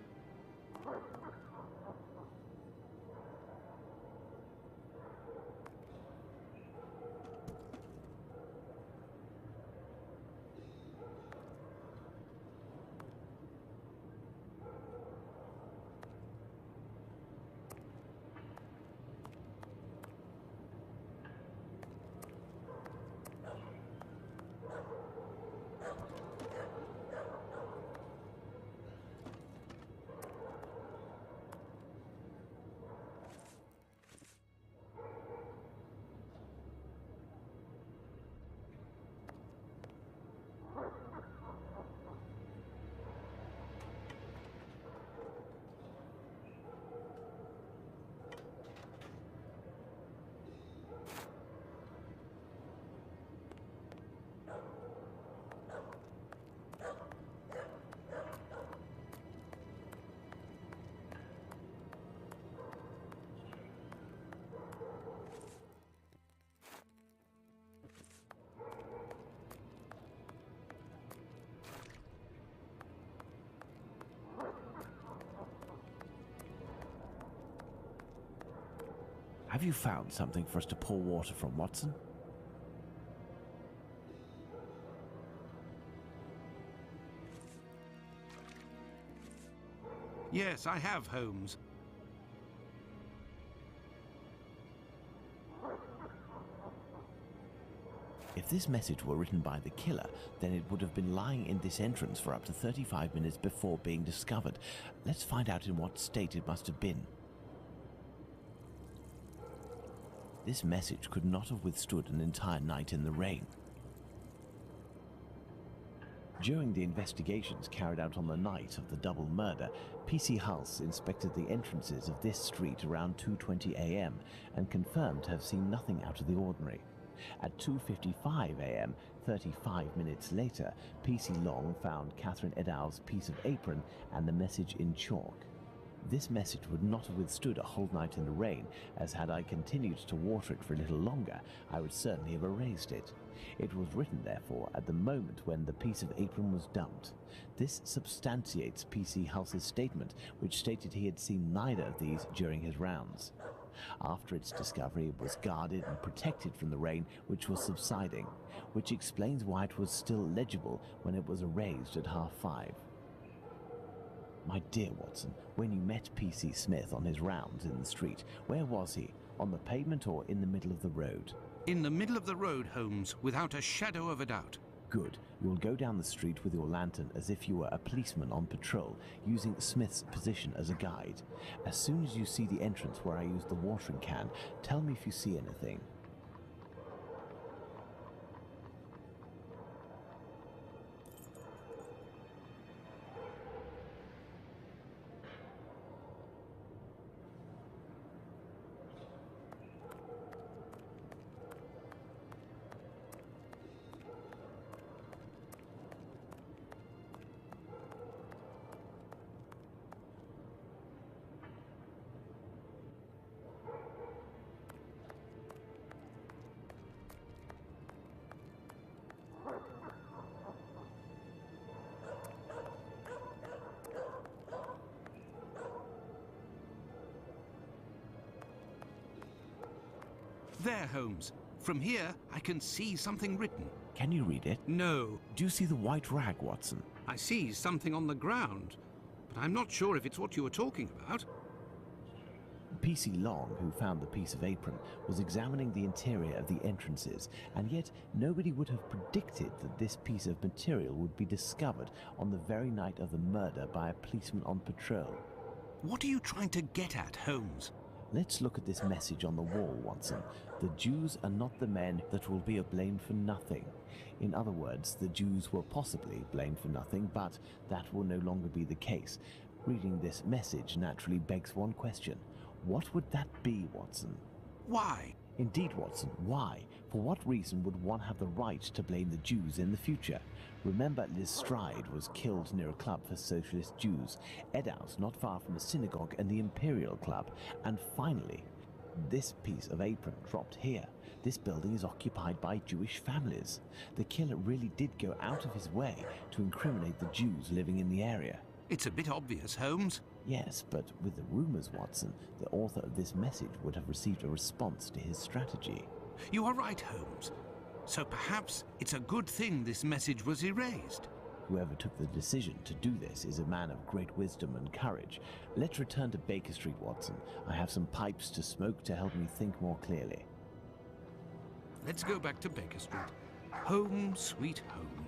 Speaker 2: Have you found something for us to pour water from, Watson?
Speaker 1: Yes, I have, Holmes.
Speaker 2: If this message were written by the killer, then it would have been lying in this entrance for up to 35 minutes before being discovered. Let's find out in what state it must have been. This message could not have withstood an entire night in the rain. During the investigations carried out on the night of the double murder, PC Hulse inspected the entrances of this street around 2:20 a.m. and confirmed to have seen nothing out of the ordinary. At 2:55 a.m., 35 minutes later, PC Long found Catherine Edow's piece of apron and the message in chalk. This message would not have withstood a whole night in the rain, as had I continued to water it for a little longer, I would certainly have erased it. It was written, therefore, at the moment when the piece of apron was dumped. This substantiates PC Hulse's statement, which stated he had seen neither of these during his rounds. After its discovery, it was guarded and protected from the rain, which was subsiding, which explains why it was still legible when it was erased at 5:30. My dear Watson, when you met P.C. Smith on his rounds in the street, where was he? On the pavement or in the middle of the road?
Speaker 1: In the middle of the road, Holmes, without a shadow of a doubt.
Speaker 2: Good. You'll go down the street with your lantern as if you were a policeman on patrol, using Smith's position as a guide. As soon as you see the entrance where I used the watering can, tell me if you see anything.
Speaker 1: There, Holmes. From here, I can see something written.
Speaker 2: Can you read it?
Speaker 1: No.
Speaker 2: Do you see the white rag, Watson?
Speaker 1: I see something on the ground, but I'm not sure if it's what you were talking about.
Speaker 2: P.C. Long, who found the piece of apron, was examining the interior of the entrances, and yet nobody would have predicted that this piece of material would be discovered on the very night of the murder by a policeman on patrol.
Speaker 1: What are you trying to get at, Holmes?
Speaker 2: Let's look at this message on the wall, Watson. The Jews are not the men that will be blamed for nothing. In other words, the Jews were possibly blamed for nothing, but that will no longer be the case. Reading this message naturally begs one question. What would that be, Watson?
Speaker 1: Why?
Speaker 2: Indeed, Watson, why? For what reason would one have the right to blame the Jews in the future? Remember, Liz Stride was killed near a club for socialist Jews, Eddowes not far from a synagogue and the Imperial Club, and finally, this piece of apron dropped here. This building is occupied by Jewish families. The killer really did go out of his way to incriminate the Jews living in the area.
Speaker 1: It's a bit obvious, Holmes.
Speaker 2: Yes, but with the rumors, Watson, the author of this message would have received a response to his strategy.
Speaker 1: You are right, Holmes. So perhaps it's a good thing this message was erased.
Speaker 2: Whoever took the decision to do this is a man of great wisdom and courage. Let's return to Baker Street, Watson. I have some pipes to smoke to help me think more clearly.
Speaker 1: Let's go back to Baker Street. Home, sweet home.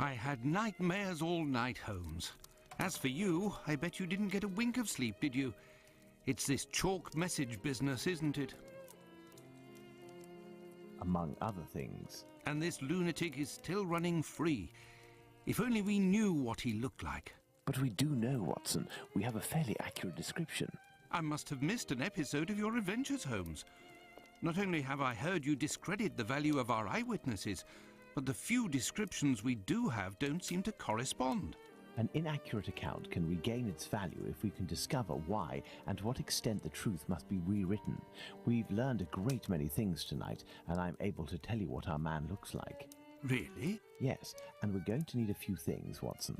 Speaker 1: I had nightmares all night, Holmes. As for you, I bet you didn't get a wink of sleep, did you? It's this chalk message business, isn't it?
Speaker 2: Among other things.
Speaker 1: And this lunatic is still running free. If only we knew what he looked like.
Speaker 2: But we do know, Watson. We have a fairly accurate description.
Speaker 1: I must have missed an episode of your adventures, Holmes. Not only have I heard you discredit the value of our eyewitnesses, but the few descriptions we do have don't seem to correspond.
Speaker 2: An inaccurate account can regain its value if we can discover why and to what extent the truth must be rewritten. We've learned a great many things tonight, and I'm able to tell you what our man looks like.
Speaker 1: Really?
Speaker 2: Yes, and we're going to need a few things, Watson.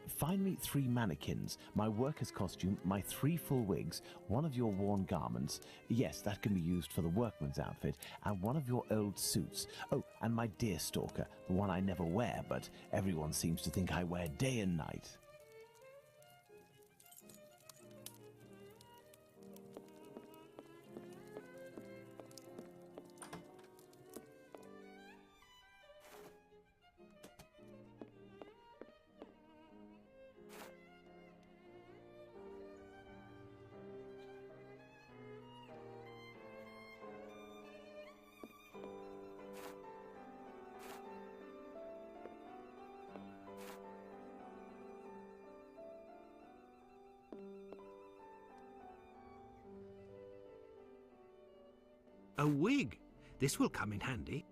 Speaker 2: Find me 3 mannequins, my worker's costume, my 3 full wigs, one of your worn garments, yes, that can be used for the workman's outfit, and one of your old suits. Oh, and my deer stalker, the one I never wear, but everyone seems to think I wear day and night.
Speaker 1: A wig. This will come in handy.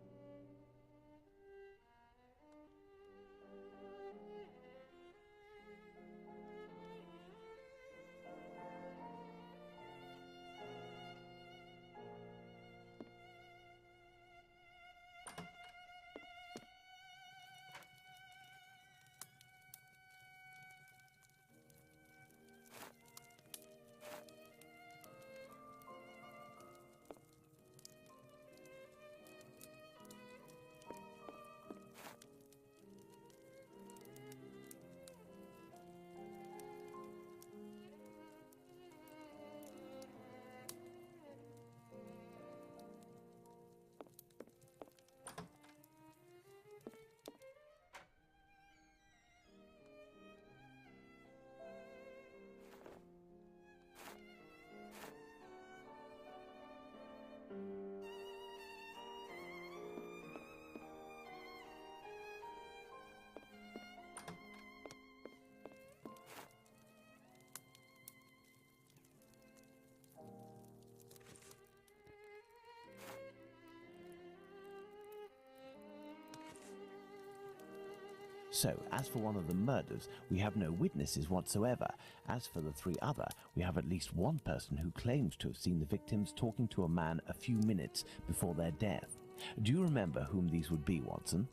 Speaker 2: So, as for one of the murders, we have no witnesses whatsoever. As for the three other, we have at least one person who claims to have seen the victims talking to a man a few minutes before their death. Do you remember whom these would be, Watson?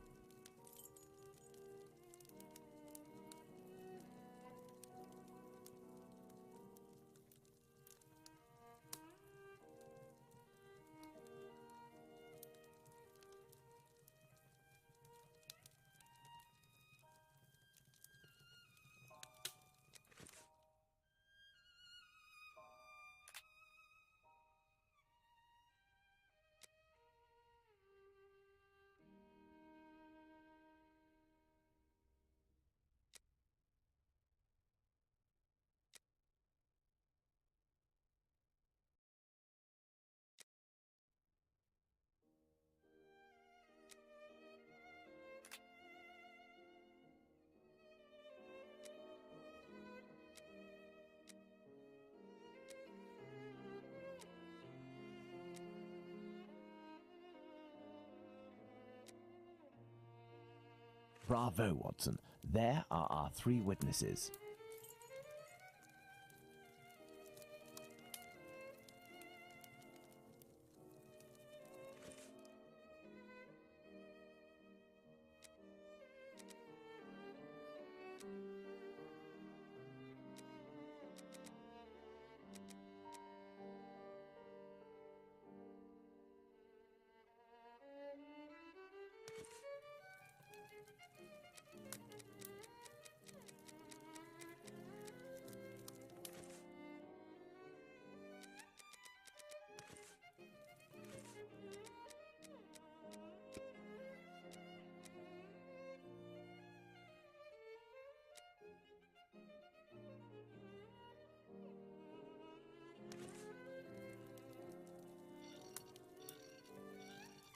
Speaker 2: Bravo, Watson. There are our three witnesses.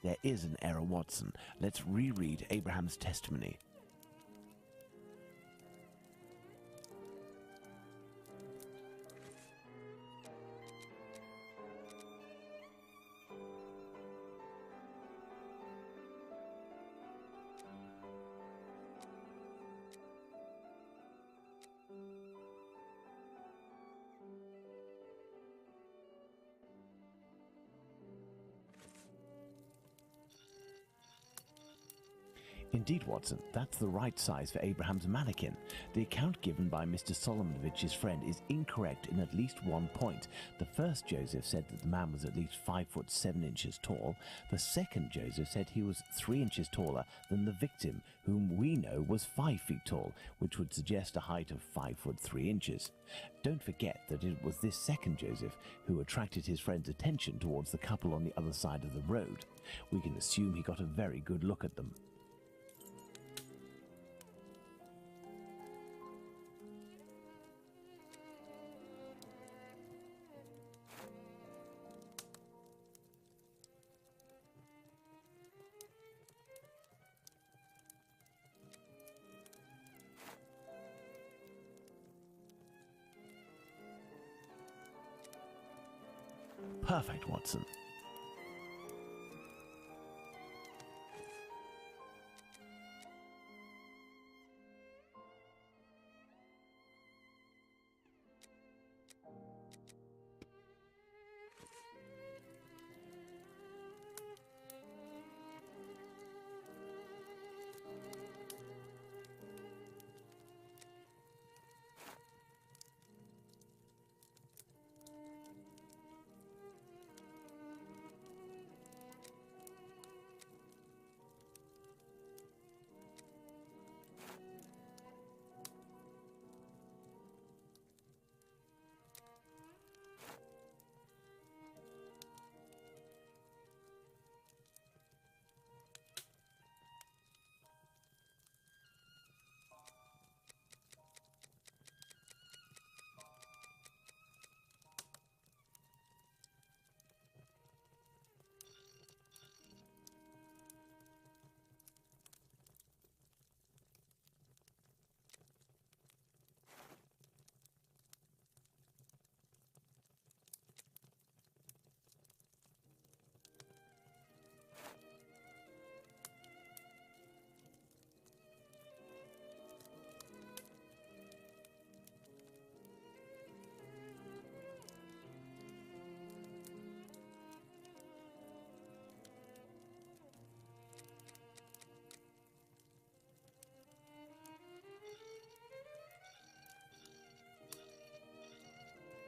Speaker 2: There is an error, Watson. Let's reread Abraham's testimony. Indeed, Watson, that's the right size for Abraham's mannequin. The account given by Mr. Solomonovich's friend is incorrect in at least one point. The first Joseph said that the man was at least 5 foot 7 inches tall. The second Joseph said he was 3 inches taller than the victim, whom we know was 5 feet tall, which would suggest a height of 5 foot 3 inches. Don't forget that it was this second Joseph who attracted his friend's attention towards the couple on the other side of the road. We can assume he got a very good look at them. Perfect, Watson.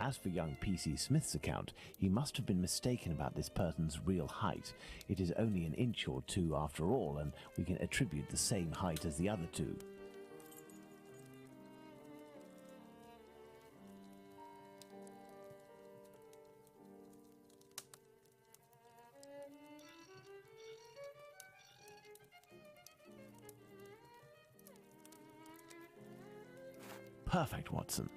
Speaker 2: As for young P.C. Smith's account, he must have been mistaken about this person's real height. It is only an inch or two after all, and we can attribute the same height as the other two. Perfect, Watson.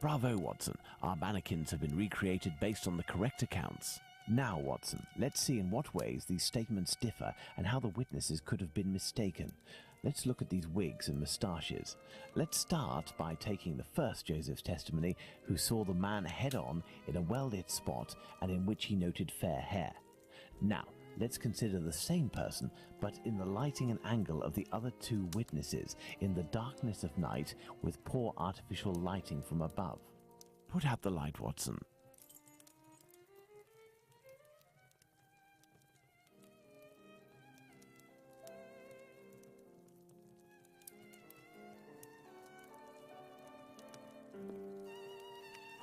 Speaker 2: Bravo, Watson. Our mannequins have been recreated based on the correct accounts. Now, Watson, let's see in what ways these statements differ and how the witnesses could have been mistaken. Let's look at these wigs and moustaches. Let's start by taking the first Joseph's testimony, who saw the man head-on in a well-lit spot and in which he noted fair hair. Now, let's consider the same person, but in the lighting and angle of the other two witnesses, in the darkness of night, with poor artificial lighting from above. Put out the light, Watson.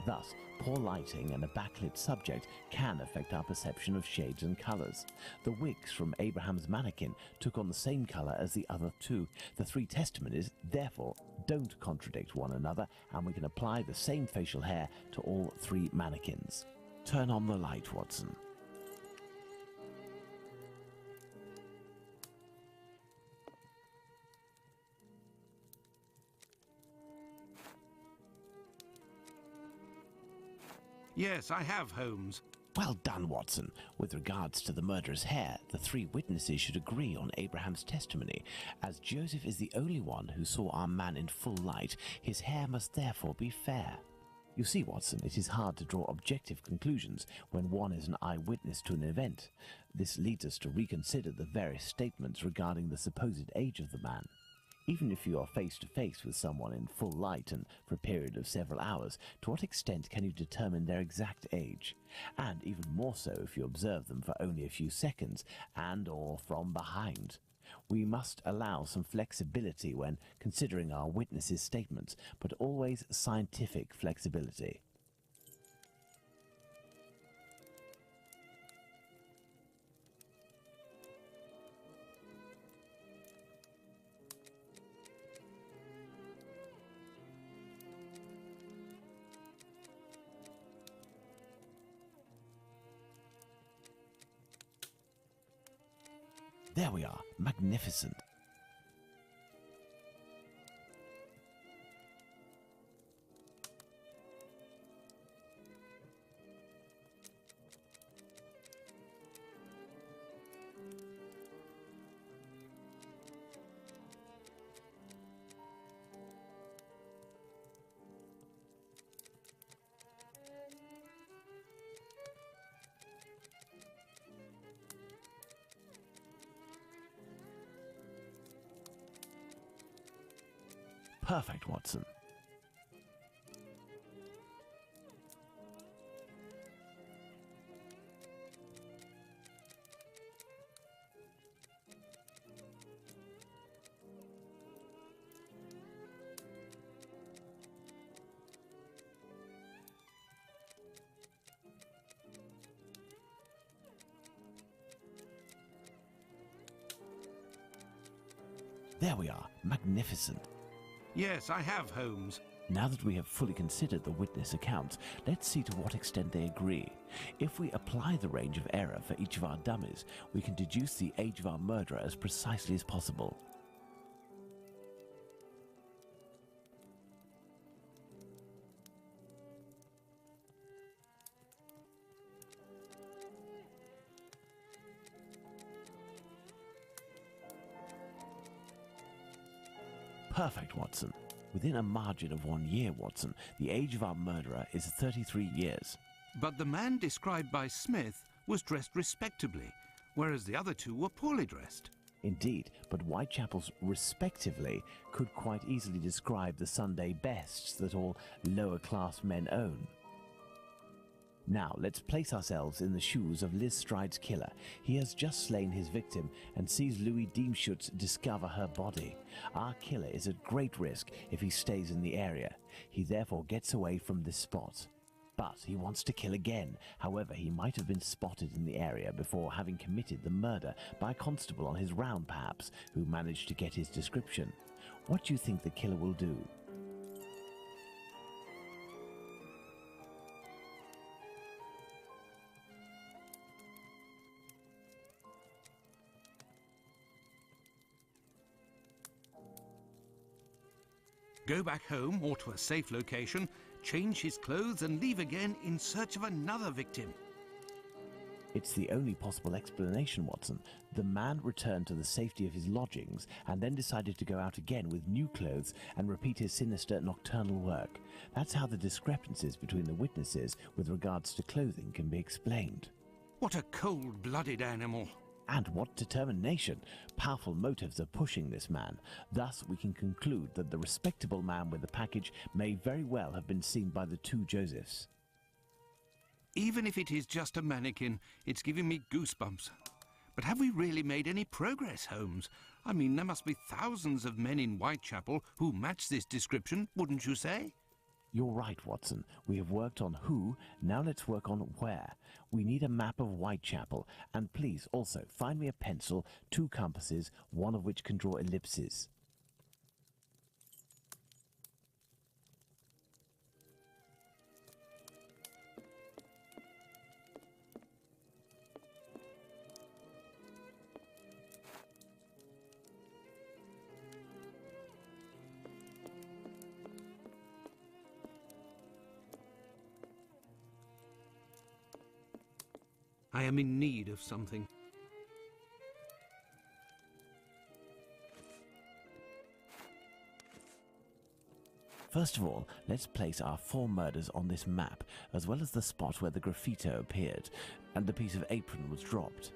Speaker 2: Thus, poor lighting and a backlit subject can affect our perception of shades and colours. The wigs from Abraham's mannequin took on the same colour as the other two. The three testimonies, therefore, don't contradict one another, and we can apply the same facial hair to all three mannequins. Turn on the light, Watson.
Speaker 1: Yes, I have, Holmes.
Speaker 2: Well done, Watson. With regards to the murderer's hair, the three witnesses should agree on Abraham's testimony. As Joseph is the only one who saw our man in full light, his hair must therefore be fair. You see, Watson, it is hard to draw objective conclusions when one is an eyewitness to an event. This leads us to reconsider the various statements regarding the supposed age of the man. Even if you are face to face with someone in full light and for a period of several hours, to what extent can you determine their exact age? And even more so if you observe them for only a few seconds and or from behind. We must allow some flexibility when considering our witnesses' statements, but always scientific flexibility. There we are. Magnificent. Perfect, Watson. There we are. Magnificent.
Speaker 1: Yes, I have, Holmes.
Speaker 2: Now that we have fully considered the witness accounts, let's see to what extent they agree. If we apply the range of error for each of our dummies, we can deduce the age of our murderer as precisely as possible. Perfect, Watson. Within a margin of 1 year, Watson, the age of our murderer is 33 years.
Speaker 1: But the man described by Smith was dressed respectably, whereas the other two were poorly dressed.
Speaker 2: Indeed, but Whitechapel's respectively could quite easily describe the Sunday bests that all lower-class men own. Now, let's place ourselves in the shoes of Liz Stride's killer. He has just slain his victim and sees Louis Diemschutz discover her body. Our killer is at great risk if he stays in the area. He therefore gets away from this spot. But he wants to kill again. However, he might have been spotted in the area before having committed the murder by a constable on his round, perhaps, who managed to get his description. What do you think the killer will do?
Speaker 1: Go back home or to a safe location, change his clothes and leave again in search of another victim.
Speaker 2: It's the only possible explanation, Watson. The man returned to the safety of his lodgings and then decided to go out again with new clothes and repeat his sinister nocturnal work. That's how the discrepancies between the witnesses with regards to clothing can be explained.
Speaker 1: What a cold-blooded animal.
Speaker 2: And what determination! Powerful motives are pushing this man. Thus, we can conclude that the respectable man with the package may very well have been seen by the two Josephs.
Speaker 1: Even if it is just a mannequin, it's giving me goosebumps. But have we really made any progress, Holmes? I mean, there must be thousands of men in Whitechapel who match this description, wouldn't you say?
Speaker 2: You're right, Watson. We have worked on who, now let's work on where. We need a map of Whitechapel, and please also find me a pencil, 2 compasses, one of which can draw ellipses.
Speaker 1: I am in need of something.
Speaker 2: First of all, let's place our 4 murders on this map, as well as the spot where the graffito appeared and the piece of apron was dropped.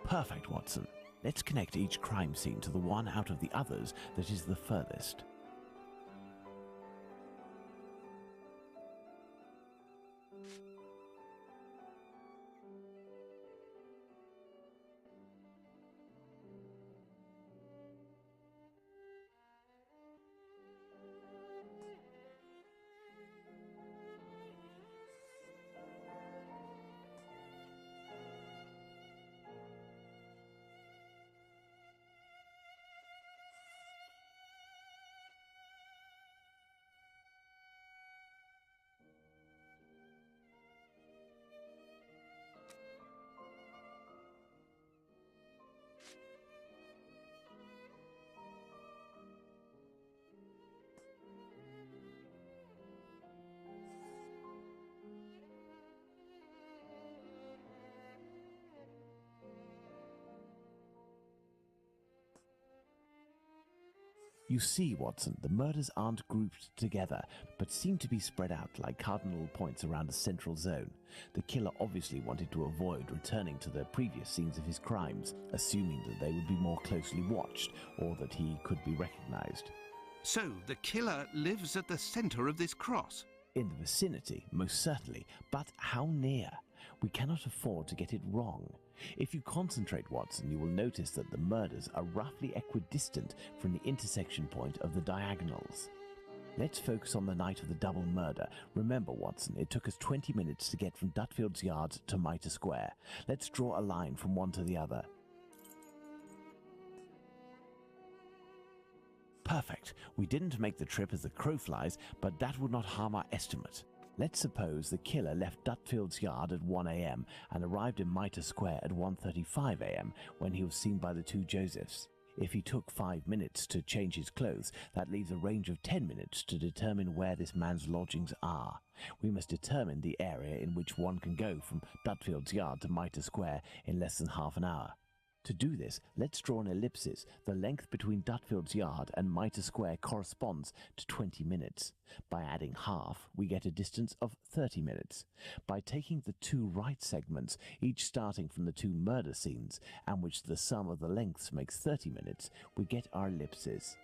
Speaker 2: Perfect, Watson. Let's connect each crime scene to the one out of the others that is the furthest. You see, Watson, the murders aren't grouped together, but seem to be spread out like cardinal points around a central zone. The killer obviously wanted to avoid returning to the previous scenes of his crimes, assuming that they would be more closely watched or that he could be recognized.
Speaker 1: So the killer lives at the centre of this cross.
Speaker 2: In the vicinity, most certainly, but how near? We cannot afford to get it wrong. If you concentrate, Watson, you will notice that the murders are roughly equidistant from the intersection point of the diagonals. Let's focus on the night of the double murder. Remember, Watson, it took us 20 minutes to get from Dutfield's Yard to Mitre Square. Let's draw a line from one to the other. Perfect. We didn't make the trip as the crow flies, but that would not harm our estimate. Let's suppose the killer left Dutfield's Yard at 1 a.m. and arrived in Mitre Square at 1:35 a.m. when he was seen by the two Josephs. If he took 5 minutes to change his clothes, that leaves a range of 10 minutes to determine where this man's lodgings are. We must determine the area in which one can go from Dutfield's Yard to Mitre Square in less than half an hour. To do this, let's draw an ellipsis. The length between Dutfield's Yard and Mitre Square corresponds to 20 minutes. By adding half, we get a distance of 30 minutes. By taking the two right segments, each starting from the two murder scenes, and which the sum of the lengths makes 30 minutes, we get our ellipses.